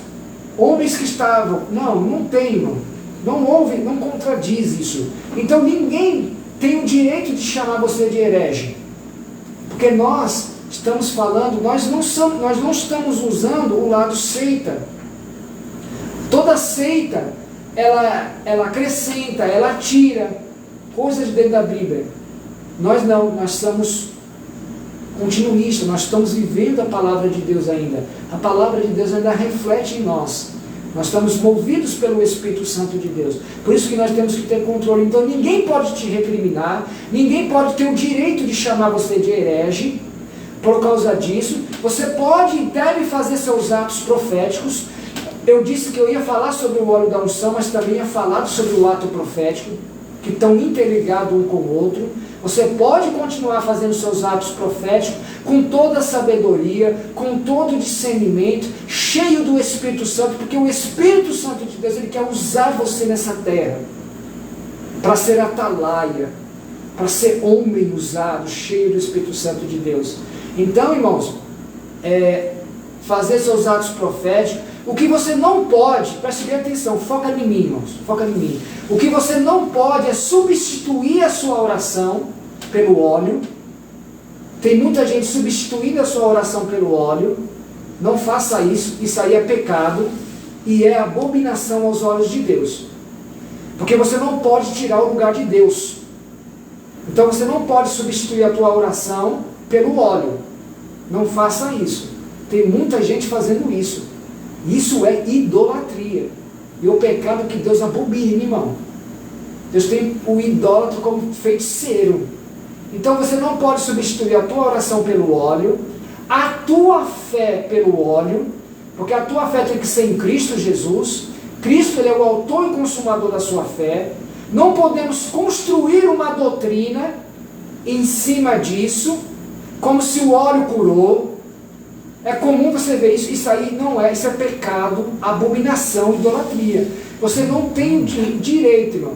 homens que estavam... Não tem, irmão. Não houve, não contradiz isso. Então ninguém tem o direito de chamar você de herege. Porque nós estamos falando, nós não estamos usando o lado seita. Toda seita, ela acrescenta, ela tira coisas de dentro da Bíblia. Nós não, nós somos continuistas, nós estamos vivendo a palavra de Deus ainda. A palavra de Deus ainda reflete em nós. Nós estamos movidos pelo Espírito Santo de Deus. Por isso que nós temos que ter controle. Então ninguém pode te recriminar, ninguém pode ter o direito de chamar você de herege por causa disso. Você pode e deve fazer seus atos proféticos. Eu disse que eu ia falar sobre o óleo da unção, mas também ia falar sobre o ato profético, que estão interligados um com o outro. Você pode continuar fazendo seus atos proféticos com toda a sabedoria, com todo o discernimento, cheio do Espírito Santo, porque o Espírito Santo de Deus, ele quer usar você nessa terra para ser atalaia, para ser homem usado, cheio do Espírito Santo de Deus. Então, irmãos, fazer seus atos proféticos. O que você não pode, preste bem atenção, foca em mim, irmãos, foca em mim. O que você não pode é substituir a sua oração pelo óleo. Tem muita gente substituindo a sua oração pelo óleo. Não faça isso, isso aí é pecado e é abominação aos olhos de Deus. Porque você não pode tirar o lugar de Deus. Então você não pode substituir a tua oração pelo óleo. Não faça isso. Tem muita gente fazendo isso. Isso é idolatria. E o pecado que Deus abomina, irmão. Deus tem o idólatra como feiticeiro. Então você não pode substituir a tua oração pelo óleo, a tua fé pelo óleo, porque a tua fé tem que ser em Cristo Jesus. Cristo, ele é o autor e consumador da sua fé. Não podemos construir uma doutrina em cima disso, como se o óleo curou. É comum você ver isso. Isso aí não é, isso é pecado, abominação, idolatria. Você não tem direito, irmão,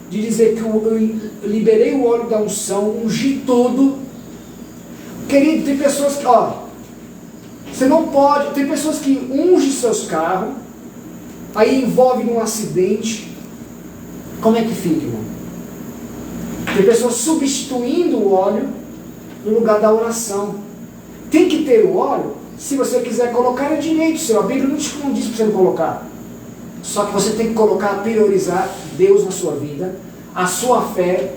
de dizer que eu liberei o óleo da unção, ungi tudo. Querido, tem pessoas que, você não pode, tem pessoas que ungem seus carros, aí envolve num acidente. Como é que fica, irmão? Tem pessoas substituindo o óleo no lugar da oração. Tem que ter o óleo. Se você quiser colocar, é direito seu. A Bíblia não diz para você não colocar. Só que você tem que colocar, priorizar Deus na sua vida, a sua fé,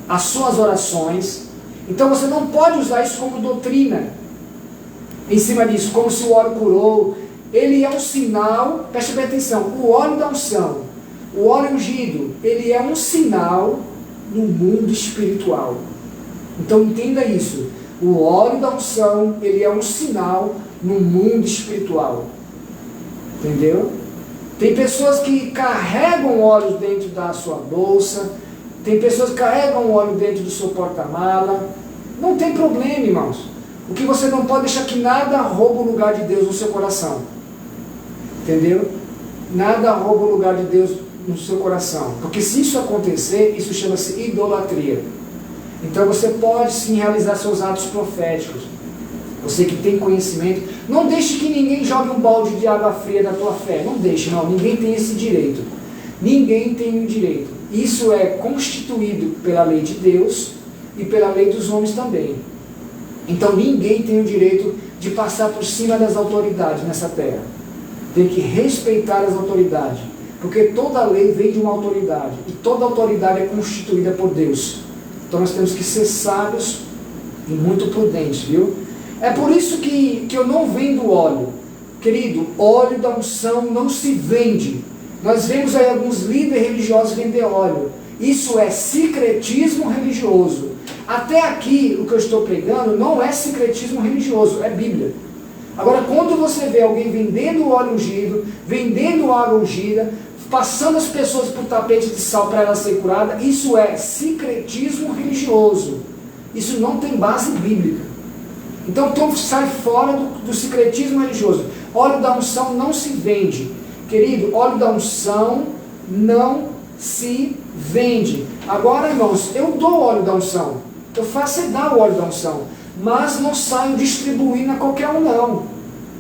as suas orações. Então você não pode usar isso como doutrina em cima disso, como se o óleo curou. Ele é um sinal, preste bem atenção, o óleo da unção, o óleo ungido, ele é um sinal no mundo espiritual. Então entenda isso. O óleo da unção, ele é um sinal no mundo espiritual. Entendeu? Tem pessoas que carregam óleo dentro da sua bolsa. Tem pessoas que carregam óleo dentro do seu porta-mala. Não tem problema, irmãos. O que você não pode deixar que nada rouba o lugar de Deus no seu coração. Entendeu? Nada rouba o lugar de Deus no seu coração. Porque se isso acontecer, isso chama-se idolatria. Então você pode sim realizar seus atos proféticos. Você que tem conhecimento, não deixe que ninguém jogue um balde de água fria na tua fé. Não deixe, não. Ninguém tem esse direito. Ninguém tem o direito. Isso é constituído pela lei de Deus e pela lei dos homens também. Então ninguém tem o direito de passar por cima das autoridades nessa terra. Tem que respeitar as autoridades. Porque toda lei vem de uma autoridade. E toda autoridade é constituída por Deus. Então nós temos que ser sábios e muito prudentes, viu? É por isso que eu não vendo óleo. Querido, óleo da unção não se vende. Nós vemos aí alguns líderes religiosos vender óleo. Isso é secretismo religioso. Até aqui, o que eu estou pregando não é secretismo religioso, é Bíblia. Agora, quando você vê alguém vendendo óleo ungido, vendendo água ungida, passando as pessoas por tapete de sal para ela ser curada, isso é secretismo religioso. Isso não tem base bíblica. Então sai fora do secretismo religioso. Óleo da unção não se vende. Querido, óleo da unção não se vende. Agora, irmãos, eu dou óleo da unção. Eu faço é dar o óleo da unção. Mas não saio distribuindo a qualquer um, não.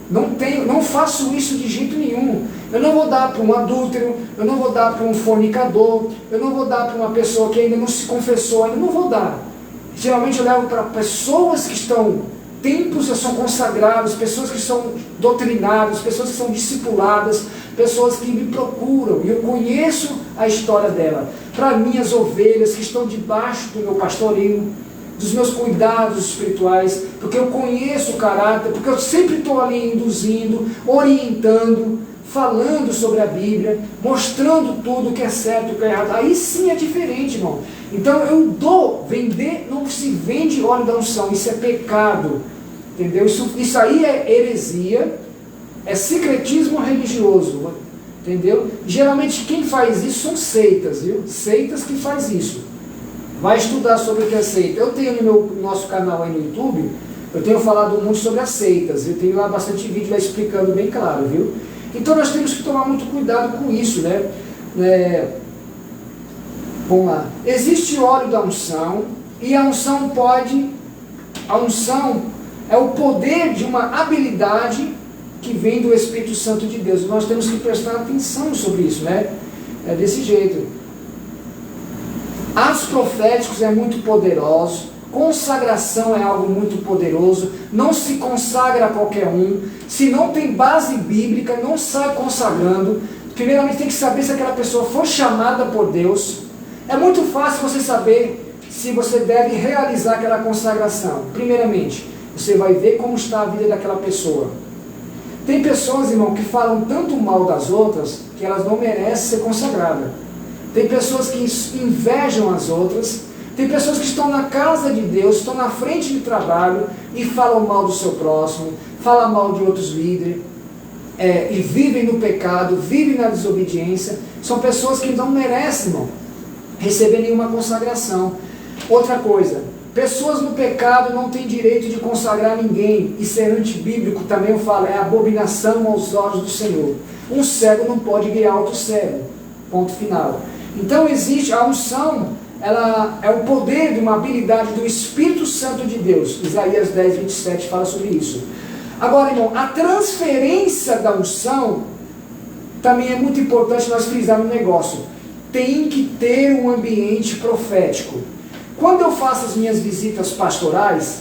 Não faço isso de jeito nenhum. Eu não vou dar para um adúltero, eu não vou dar para um fornicador, eu não vou dar para uma pessoa que ainda não se confessou, eu não vou dar. Geralmente eu levo para pessoas que estão, tempos que são consagrados, pessoas que são doutrinadas, pessoas que são discipuladas, pessoas que me procuram, e eu conheço a história dela. Para minhas ovelhas que estão debaixo do meu pastorinho, dos meus cuidados espirituais, porque eu conheço o caráter, porque eu sempre estou ali induzindo, orientando, falando sobre a Bíblia, mostrando tudo que é certo e o que é errado. Aí sim é diferente, irmão. Então eu vender não se vende óleo da unção, isso é pecado, entendeu? Isso aí é heresia, é secretismo religioso, entendeu? Geralmente quem faz isso são seitas, viu? Seitas que faz isso. Vai estudar sobre o que é seita. Eu tenho no nosso canal aí no YouTube, eu tenho falado muito sobre as seitas, eu tenho lá bastante vídeo lá explicando bem claro, viu? Então nós temos que tomar muito cuidado com isso, né? Vamos lá. Existe óleo da unção, e a unção é o poder de uma habilidade que vem do Espírito Santo de Deus. Nós temos que prestar atenção sobre isso, né? É desse jeito. Atos proféticos é muito poderoso, consagração é algo muito poderoso, não se consagra a qualquer um, se não tem base bíblica, não sai consagrando. Primeiramente tem que saber se aquela pessoa for chamada por Deus. É muito fácil você saber se você deve realizar aquela consagração. Primeiramente, você vai ver como está a vida daquela pessoa. Tem pessoas, irmão, que falam tanto mal das outras, que elas não merecem ser consagradas. Tem pessoas que invejam as outras, tem pessoas que estão na casa de Deus, estão na frente de trabalho e falam mal do seu próximo, falam mal de outros líderes, e vivem no pecado, vivem na desobediência. São pessoas que não merecem, irmão, receber nenhuma consagração. Outra coisa, pessoas no pecado não têm direito de consagrar ninguém. Isso é antibíblico, também eu falo, é abominação aos olhos do Senhor. Um cego não pode guiar outro cego. Ponto final. Então existe a unção, ela é o poder de uma habilidade do Espírito Santo de Deus. Isaías 10, 27 fala sobre isso. Agora, irmão, a transferência da unção também é muito importante nós frisarmos no negócio. Tem que ter um ambiente profético. Quando eu faço as minhas visitas pastorais,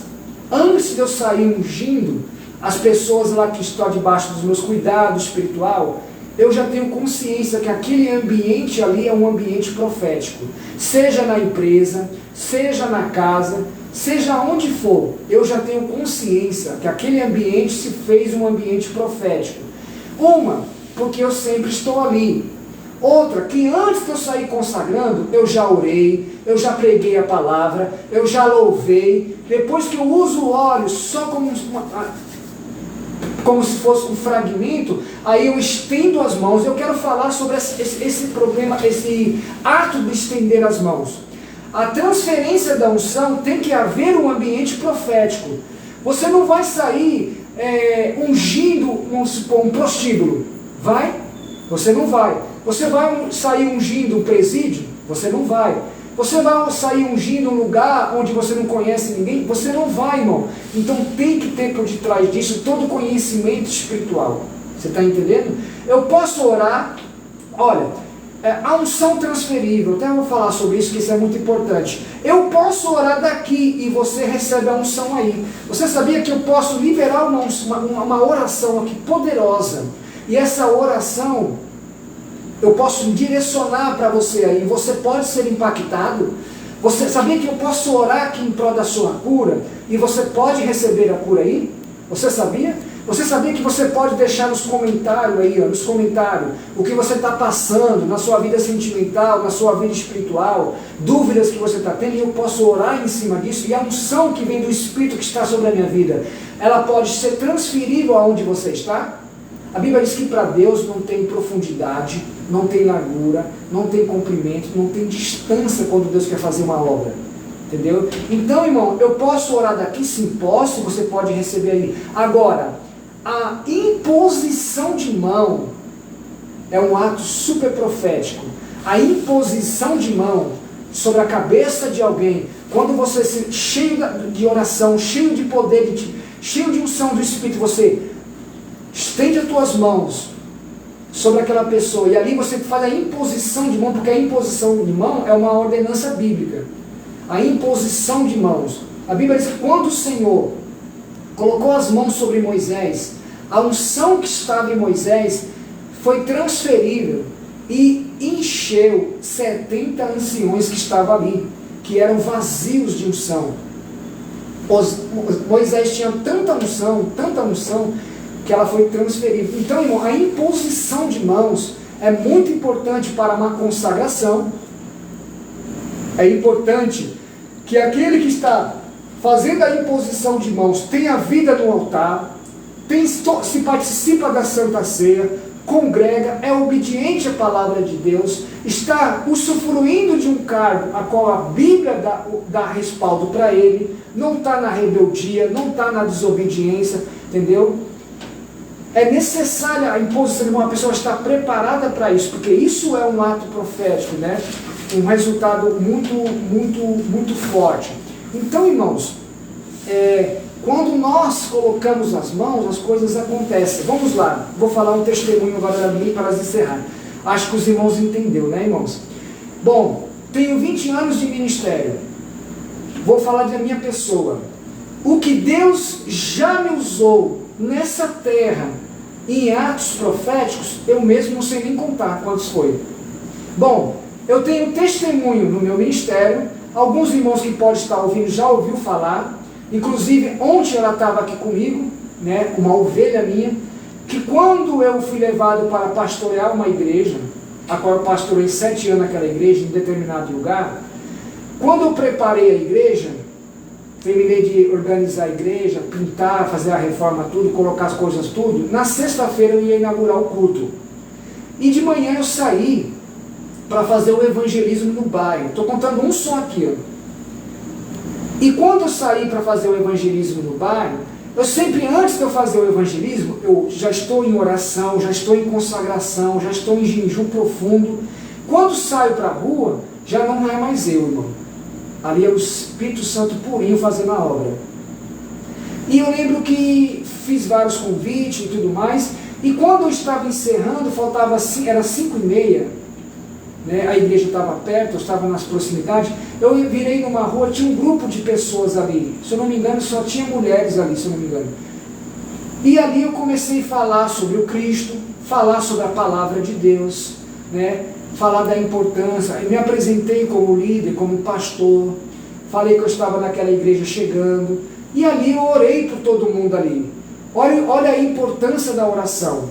antes de eu sair ungindo as pessoas lá que estão debaixo dos meus cuidados espiritual, eu já tenho consciência que aquele ambiente ali é um ambiente profético. Seja na empresa, seja na casa, seja onde for, eu já tenho consciência que aquele ambiente se fez um ambiente profético. Uma, porque eu sempre estou ali. Outra, que antes de eu sair consagrando, eu já orei, eu já preguei a palavra, eu já louvei. Depois que eu uso o óleo só como se fosse um fragmento, aí eu estendo as mãos. Eu quero falar sobre esse problema, esse ato de estender as mãos. A transferência da unção tem que haver um ambiente profético. Você não vai sair ungindo, vamos supor, um prostíbulo. Vai? Você não vai. Você vai sair ungindo um presídio? Você não vai. Você vai sair ungindo um lugar onde você não conhece ninguém? Você não vai, irmão. Então tem que ter por detrás disso todo conhecimento espiritual. Você está entendendo? Eu posso orar, olha, a unção transferível, até eu vou falar sobre isso, que isso é muito importante. Eu posso orar daqui e você recebe a unção aí. Você sabia que eu posso liberar uma oração aqui poderosa? E essa oração eu posso direcionar para você aí, você pode ser impactado. Você sabia que eu posso orar aqui em prol da sua cura e você pode receber a cura aí? Você sabia? Você sabia que você pode deixar nos comentários aí, ó, nos comentários, o que você está passando na sua vida sentimental, na sua vida espiritual, dúvidas que você está tendo, e eu posso orar em cima disso, e a unção que vem do Espírito que está sobre a minha vida, ela pode ser transferível aonde você está? A Bíblia diz que para Deus não tem profundidade, não tem largura, não tem comprimento, não tem distância quando Deus quer fazer uma obra. Entendeu? Então, irmão, eu posso orar daqui? Sim, posso, você pode receber aí. Agora, a imposição de mão é um ato super profético. A imposição de mão sobre a cabeça de alguém, quando você se cheio de oração, cheio de poder, cheio de unção do Espírito, você estende as tuas mãos sobre aquela pessoa, e ali você faz a imposição de mão, porque a imposição de mão é uma ordenança bíblica. A imposição de mãos. A Bíblia diz que quando o Senhor colocou as mãos sobre Moisés, a unção que estava em Moisés foi transferível e encheu 70 anciões que estavam ali, que eram vazios de unção. Moisés tinha tanta unção, que ela foi transferida. Então, irmão, a imposição de mãos é muito importante para uma consagração. É importante que aquele que está fazendo a imposição de mãos tenha vida no altar, se participa da Santa Ceia, congrega, é obediente à palavra de Deus, está usufruindo de um cargo a qual a Bíblia dá respaldo para ele, não está na rebeldia, não está na desobediência, entendeu? É necessária a imposição de uma pessoa estar preparada para isso, porque isso é um ato profético, né? Um resultado muito forte. Então, irmãos, quando nós colocamos as mãos, as coisas acontecem. Vamos lá, vou falar um testemunho agora da minha para encerrar. Acho que os irmãos entenderam, né, irmãos? Bom, tenho 20 anos de ministério. Vou falar da minha pessoa. O que Deus já me usou nessa terra, em atos proféticos, eu mesmo não sei nem contar quantos foi. Bom, eu tenho testemunho no meu ministério, alguns irmãos que podem estar ouvindo já ouviu falar, inclusive ontem ela estava aqui comigo, né, uma ovelha minha, que quando eu fui levado para pastorear uma igreja, a qual eu pastorei 7 anos naquela igreja, em determinado lugar, quando eu preparei a igreja, terminei de organizar a igreja, pintar, fazer a reforma tudo, colocar as coisas tudo, na sexta-feira eu ia inaugurar o culto. E de manhã eu saí para fazer o evangelismo no bairro. Estou contando um só aqui, ó. E quando eu saí para fazer o evangelismo no bairro, eu sempre, antes de eu fazer o evangelismo, eu já estou em oração, já estou em consagração, já estou em jejum profundo. Quando saio para a rua, já não é mais eu, irmão. Ali é o Espírito Santo purinho fazendo a obra. E eu lembro que fiz vários convites e tudo mais, e quando eu estava encerrando, faltava, era 5h30, né, a igreja estava perto, eu estava nas proximidades, eu virei numa rua, tinha um grupo de pessoas ali, se eu não me engano só tinha mulheres ali, se eu não me engano. E ali eu comecei a falar sobre o Cristo, falar sobre a palavra de Deus, né, falar da importância, eu me apresentei como líder, como pastor, falei que eu estava naquela igreja chegando, e ali eu orei por todo mundo ali. Olha a importância da oração.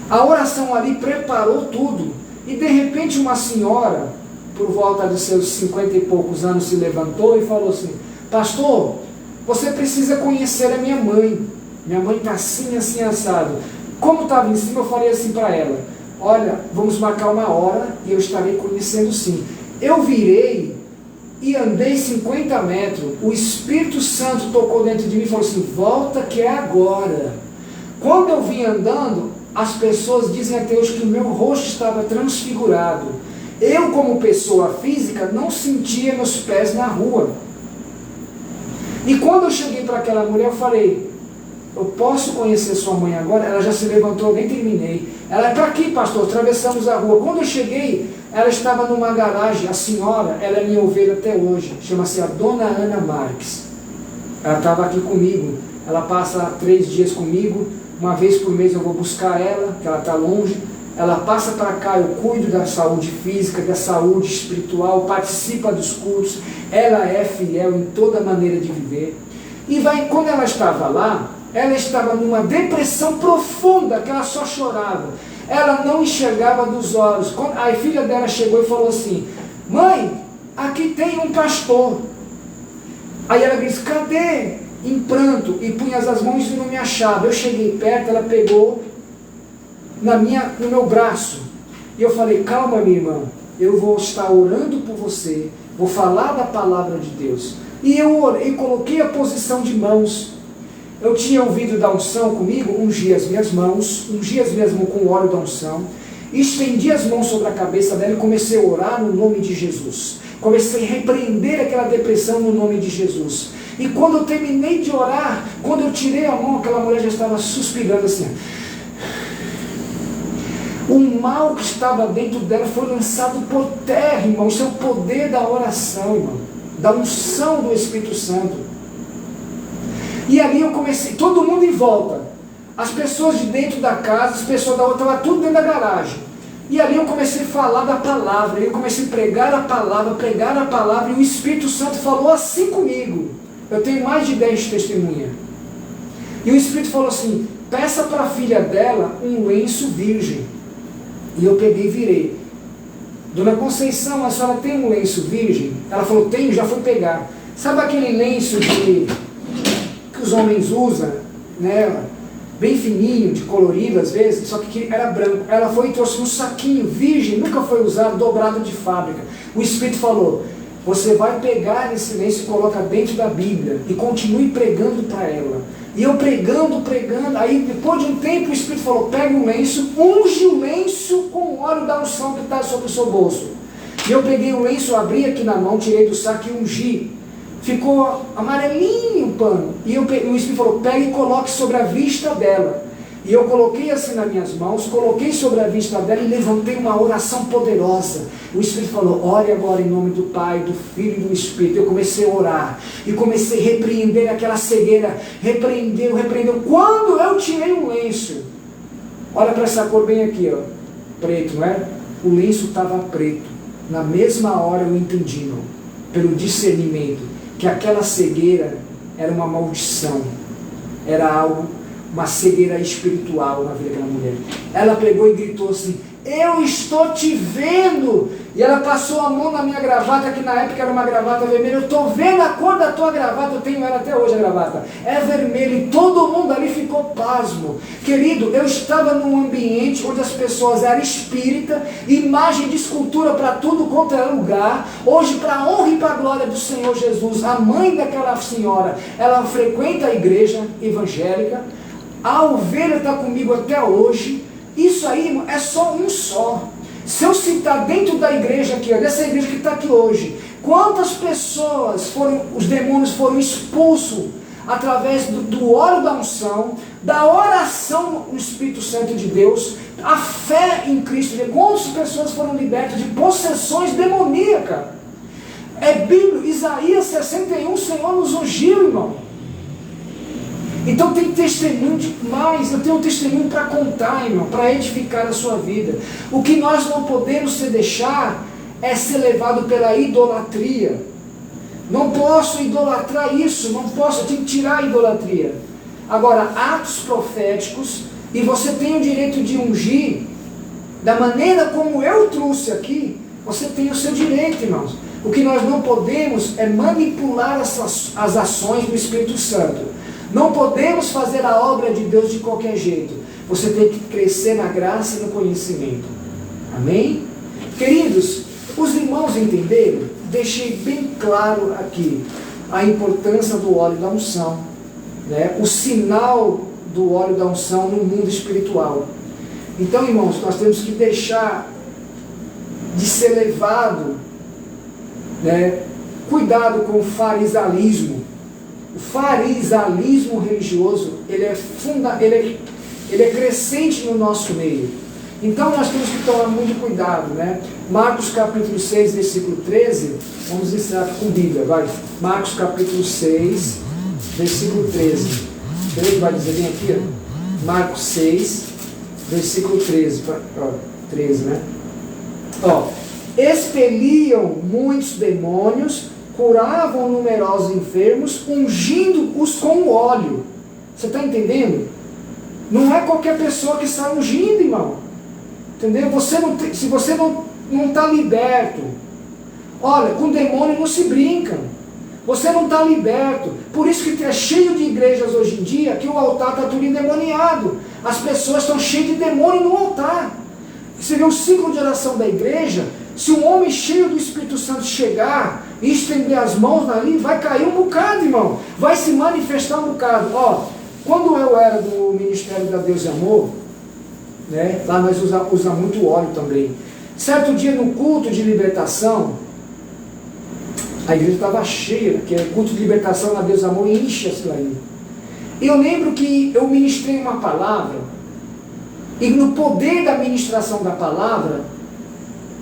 A oração ali preparou tudo. E de repente uma senhora, por volta de seus 50 e poucos anos, se levantou e falou assim: pastor, você precisa conhecer a minha mãe. Minha mãe está assim, assim, assado. Como estava em cima, eu falei assim para ela: olha, vamos marcar uma hora e eu estarei conhecendo sim. Eu virei e andei 50 metros. O Espírito Santo tocou dentro de mim e falou assim: volta que é agora. Quando eu vim andando, as pessoas dizem até hoje que o meu rosto estava transfigurado. Eu, como pessoa física, não sentia meus pés na rua. E quando eu cheguei para aquela mulher, eu falei: eu posso conhecer sua mãe agora? Ela já se levantou, eu nem terminei. Ela: é para aqui, pastor, atravessamos a rua. Quando eu cheguei, ela estava numa garagem. A senhora, ela é minha ovelha até hoje, chama-se a Dona Ana Marques. Ela estava aqui comigo, ela passa 3 dias comigo. Uma vez por mês eu vou buscar ela, que ela está longe. Ela passa para cá, eu cuido da saúde física, da saúde espiritual, participa dos cultos. Ela é fiel em toda maneira de viver. E quando ela estava lá, Ela estava numa depressão profunda, que ela só chorava. Ela não enxergava dos olhos. A filha dela chegou e falou assim: mãe, aqui tem um pastor. Aí ela disse: cadê? Em pranto, e punha as mãos e não me achava. Eu cheguei perto, ela pegou no meu braço. E eu falei: calma, minha irmã, eu vou estar orando por você, vou falar da palavra de Deus. E eu orei, coloquei a posição de mãos. Eu tinha ouvido da unção comigo, ungi as minhas mãos, ungi as minhas mãos com o óleo da unção, estendi as mãos sobre a cabeça dela e comecei a orar no nome de Jesus. Comecei a repreender aquela depressão no nome de Jesus. E quando eu terminei de orar, quando eu tirei a mão, aquela mulher já estava suspirando assim. O mal que estava dentro dela foi lançado por terra, irmão. Isso é o poder da oração, irmão, da unção do Espírito Santo. E ali eu comecei, todo mundo em volta, as pessoas de dentro da casa, as pessoas da outra, estava tudo dentro da garagem. E ali eu comecei a falar da palavra, eu comecei a pregar a palavra, e o Espírito Santo falou assim comigo. Eu tenho mais de 10 testemunhas. E o Espírito falou assim: peça para a filha dela um lenço virgem. E eu peguei e virei. Dona Conceição, a senhora tem um lenço virgem? Ela falou: tenho, já fui pegar. Sabe aquele lenço que os homens usam, né? Bem fininho, de colorido às vezes, só que era branco. Ela foi e trouxe um saquinho virgem, nunca foi usado, dobrado de fábrica. O Espírito falou: você vai pegar esse lenço e coloca dentro da Bíblia e continue pregando para ela. E eu pregando, aí depois de um tempo o Espírito falou: pega o lenço, unge o lenço com o óleo da unção que está sobre o seu bolso. E eu peguei o lenço, abri aqui na mão, tirei do saco e ungi. Ficou amarelinho o pano. E o Espírito falou: pegue e coloque sobre a vista dela. E eu coloquei assim nas minhas mãos, coloquei sobre a vista dela e levantei uma oração poderosa. O Espírito falou: ore agora em nome do Pai, do Filho e do Espírito. Eu comecei a orar e comecei a repreender aquela cegueira. Repreendeu. Quando eu tirei um lenço, olha para essa cor bem aqui, ó, preto, não é? O lenço estava preto. Na mesma hora eu entendi, irmão, pelo discernimento, que aquela cegueira era uma maldição, era algo, uma cegueira espiritual na vida daquela mulher. Ela pegou e gritou assim: eu estou te vendo. E ela passou a mão na minha gravata, que na época era uma gravata vermelha. Eu estou vendo a cor da tua gravata, eu tenho ela até hoje, a gravata é vermelha. E todo mundo ali ficou pasmo. Querido, eu estava num ambiente onde as pessoas eram espírita, imagem de escultura para tudo quanto era lugar. Hoje, para a honra e para a glória do Senhor Jesus, a mãe daquela senhora, ela frequenta a igreja evangélica. A ovelha está comigo até hoje. Isso aí, irmão, é só um só. Se eu citar dentro da igreja aqui, ó, dessa igreja que está aqui hoje, quantas pessoas os demônios foram expulsos através do óleo da unção, da oração do Espírito Santo de Deus, a fé em Cristo. Quantas pessoas foram libertas de possessões demoníacas? É Bíblia, Isaías 61, o Senhor nos ungiu, irmão. Então tem testemunho demais. Eu tenho um testemunho para contar, irmão, para edificar a sua vida. O que nós não podemos se deixar é ser levado pela idolatria. Não posso idolatrar isso, não posso, eu tenho que tirar a idolatria. Agora, atos proféticos, e você tem o direito de ungir, da maneira como eu trouxe aqui, você tem o seu direito, irmãos. O que nós não podemos é manipular as ações do Espírito Santo. Não podemos fazer a obra de Deus de qualquer jeito. Você tem que crescer na graça e no conhecimento. Amém? Queridos, os irmãos entenderam? Deixei bem claro aqui a importância do óleo da unção, né? O sinal do óleo da unção no mundo espiritual. Então, irmãos, nós temos que deixar de ser levado, né? Cuidado com o farisalismo. O farisalismo religioso, ele é crescente no nosso meio. Então nós temos que tomar muito cuidado, né? Marcos capítulo 6, versículo 13, vamos ensinar com Bíblia, vai. Marcos capítulo 6, versículo 13. Ele vai dizer bem aqui, ó. Marcos 6, versículo 13, 13, né? Ó, expeliam muitos demônios, curavam numerosos enfermos, ungindo-os com óleo. Você está entendendo? Não é qualquer pessoa que sai ungindo, irmão. Entendeu? Se você não está liberto, olha, com demônio não se brinca. Você não está liberto. Por isso que é cheio de igrejas hoje em dia que o altar está tudo endemoniado. As pessoas estão cheias de demônio no altar. Você vê o ciclo de oração da igreja. Se um homem cheio do Espírito Santo chegar e estender as mãos ali, vai cair um bocado, irmão. Vai se manifestar um bocado. Ó, quando eu era do Ministério da Deus e Amor, né, lá nós usamos muito óleo também. Certo dia no culto de libertação, a igreja estava cheia, que é culto de libertação na Deus e Amor, enche aquilo aí. E eu lembro que eu ministrei uma palavra, e no poder da ministração da palavra,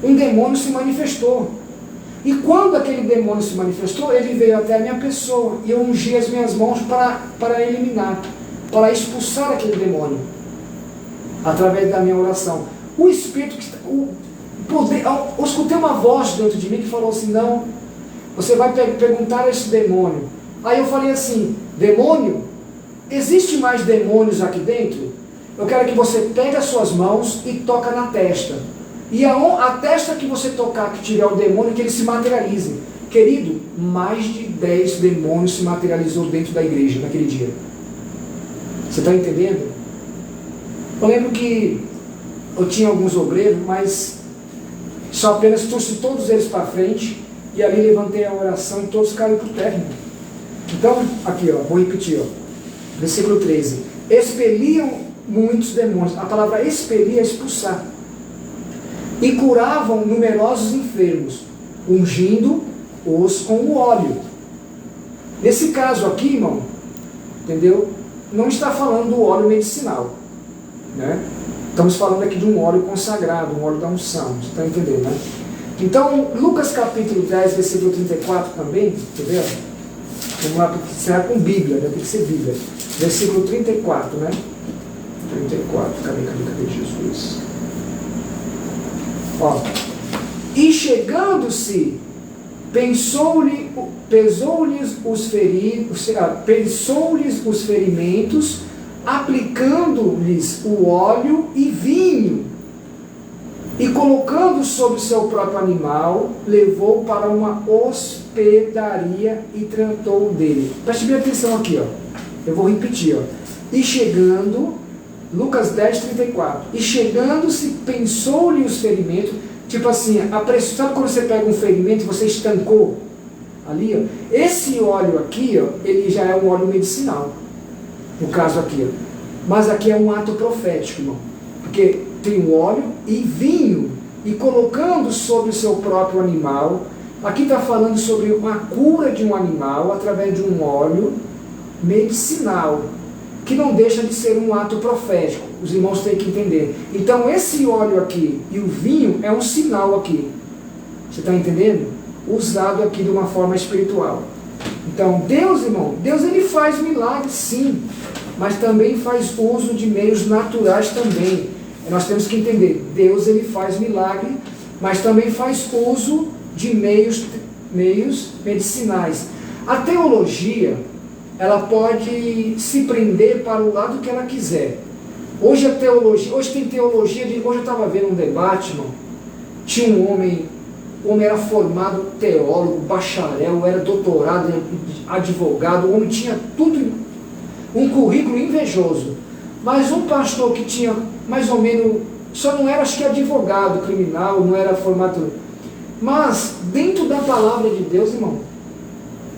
um demônio se manifestou. E quando aquele demônio se manifestou, ele veio até a minha pessoa, e eu ungi as minhas mãos para eliminar, para expulsar aquele demônio, através da minha oração. O Espírito, o poder, eu escutei uma voz dentro de mim que falou assim, não, você vai perguntar a esse demônio. Aí eu falei assim, demônio, existe mais demônios aqui dentro? Eu quero que você pegue as suas mãos e toca na testa. E a testa que você tocar, que tiver o demônio, que ele se materialize. Querido, mais de 10 demônios se materializou dentro da igreja naquele dia. Você está entendendo? Eu lembro que eu tinha alguns obreiros, mas só apenas trouxe todos eles para frente, e ali levantei a oração e todos caíram por terra. Então, aqui, ó, vou repetir, ó, versículo 13. Expeliam muitos demônios. A palavra expelir é expulsar. E curavam numerosos enfermos, ungindo-os com o óleo. Nesse caso aqui, irmão, entendeu? Não está falando do óleo medicinal, né? Estamos falando aqui de um óleo consagrado, um óleo da unção. Você está entendendo, né? Então, Lucas capítulo 10, versículo 34 também, entendeu? Vamos lá, porque será com Bíblia, né? Tem que ser Bíblia. Versículo 34, né? 34, cadê Jesus? Ó, e chegando-se, pesou-lhes os ferimentos, aplicando-lhes o óleo e vinho, e colocando sobre o seu próprio animal, levou para uma hospedaria e tratou dele. Preste bem atenção aqui, ó. Eu vou repetir, ó. E chegando, Lucas 10, 34. E chegando-se, pensou-lhe os ferimentos, tipo assim, sabe quando você pega um ferimento e você estancou ali, ó? Esse óleo aqui, ó, ele já é um óleo medicinal, no caso aqui, ó. Mas aqui é um ato profético, irmão, porque tem o óleo e vinho, e colocando sobre o seu próprio animal. Aqui está falando sobre uma cura de um animal através de um óleo medicinal, que não deixa de ser um ato profético. Os irmãos têm que entender. Então esse óleo aqui e o vinho é um sinal aqui. Você está entendendo? Usado aqui de uma forma espiritual. Então Deus, irmão, Deus ele faz milagres sim, mas também faz uso de meios naturais também. Nós temos que entender, Deus ele faz milagre, mas também faz uso de meios medicinais. A teologia, ela pode se prender para o lado que ela quiser. Hoje tem teologia, hoje eu estava vendo um debate, irmão, tinha um homem, o homem era formado teólogo, bacharel, era doutorado, advogado, o homem tinha tudo, um currículo invejoso, mas um pastor que tinha mais ou menos, só não era, acho que advogado criminal, não era formado, mas dentro da palavra de Deus, irmão,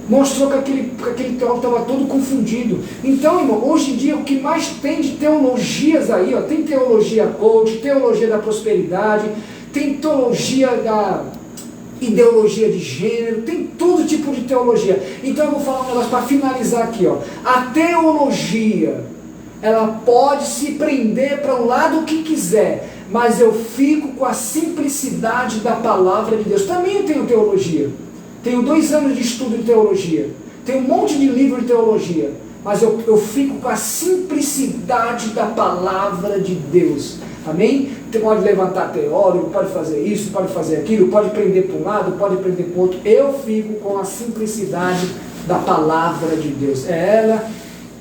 mostrou que aquele teólogo estava todo confundido. Então, irmão, hoje em dia o que mais tem de teologias aí, ó, tem teologia coach, teologia da prosperidade, tem teologia da ideologia de gênero, tem todo tipo de teologia. Então eu vou falar um negócio para finalizar aqui, ó. A teologia, ela pode se prender para o lado que quiser, mas eu fico com a simplicidade da palavra de Deus. Também eu tenho teologia. Tenho 2 anos de estudo de teologia. Tenho um monte de livro de teologia. Mas eu fico com a simplicidade da palavra de Deus. Amém? Você pode levantar teórico, pode fazer isso, pode fazer aquilo, pode prender para um lado, pode prender para o outro. Eu fico com a simplicidade da palavra de Deus. É ela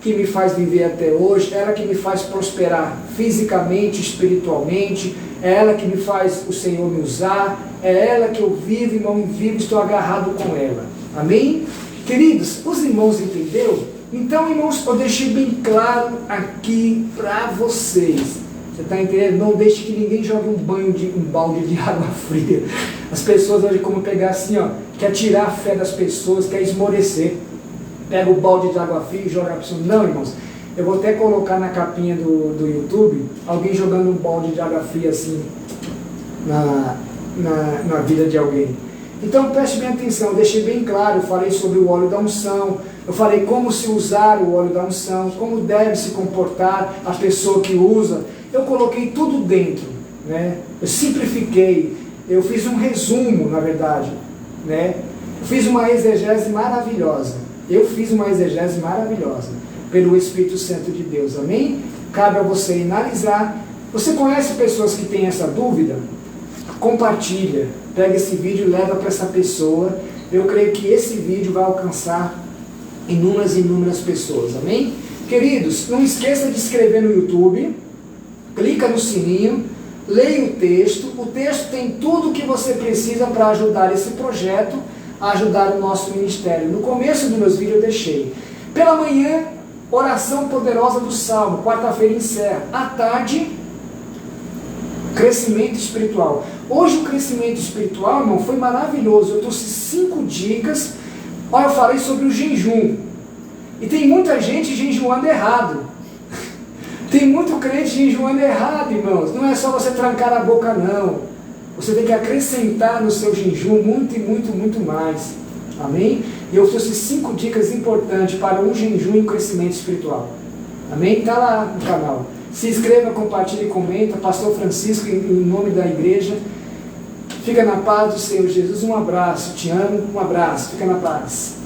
que me faz viver até hoje, é ela que me faz prosperar fisicamente, espiritualmente, é ela que me faz o Senhor me usar, é ela que eu vivo, irmão, e vivo, estou agarrado com ela. Amém? Queridos, os irmãos entenderam? Então, irmãos, eu deixei bem claro aqui para vocês. Você está entendendo? Não deixe que ninguém jogue um balde de água fria. As pessoas hoje, como pegar assim, ó, quer tirar a fé das pessoas, quer esmorecer. Pega o balde de água fria e joga para a pessoa. Não, irmãos. Eu vou até colocar na capinha do YouTube alguém jogando um balde de água fria assim na vida de alguém. Então preste bem atenção, deixei bem claro, eu falei sobre o óleo da unção, eu falei como se usar o óleo da unção, como deve se comportar a pessoa que usa. Eu coloquei tudo dentro, né? Eu simplifiquei, eu fiz um resumo, na verdade, né? Eu fiz uma exegese maravilhosa. Pelo Espírito Santo de Deus, amém? Cabe a você analisar. Você conhece pessoas que têm essa dúvida? Compartilha, pega esse vídeo e leva para essa pessoa. Eu creio que esse vídeo vai alcançar inúmeras pessoas, amém? Queridos, não esqueça de inscrever no YouTube, clica no sininho, leia o texto tem tudo o que você precisa para ajudar esse projeto, a ajudar o nosso ministério. No começo dos meus vídeos eu deixei. Pela manhã, oração poderosa do Salmo, quarta-feira encerra. À tarde, crescimento espiritual. Hoje o crescimento espiritual, irmão, foi maravilhoso. Eu trouxe 5 dicas. Olha, eu falei sobre o jejum. E tem muita gente jejuando errado. Tem muito crente jejuando errado, irmãos. Não é só você trancar a boca, não. Você tem que acrescentar no seu jejum muito mais. Amém? E eu trouxe 5 dicas importantes para um jejum e um crescimento espiritual. Amém? Está lá no canal. Se inscreva, compartilhe e comenta. Pastor Francisco, em nome da igreja. Fica na paz do Senhor Jesus. Um abraço. Te amo. Um abraço. Fica na paz.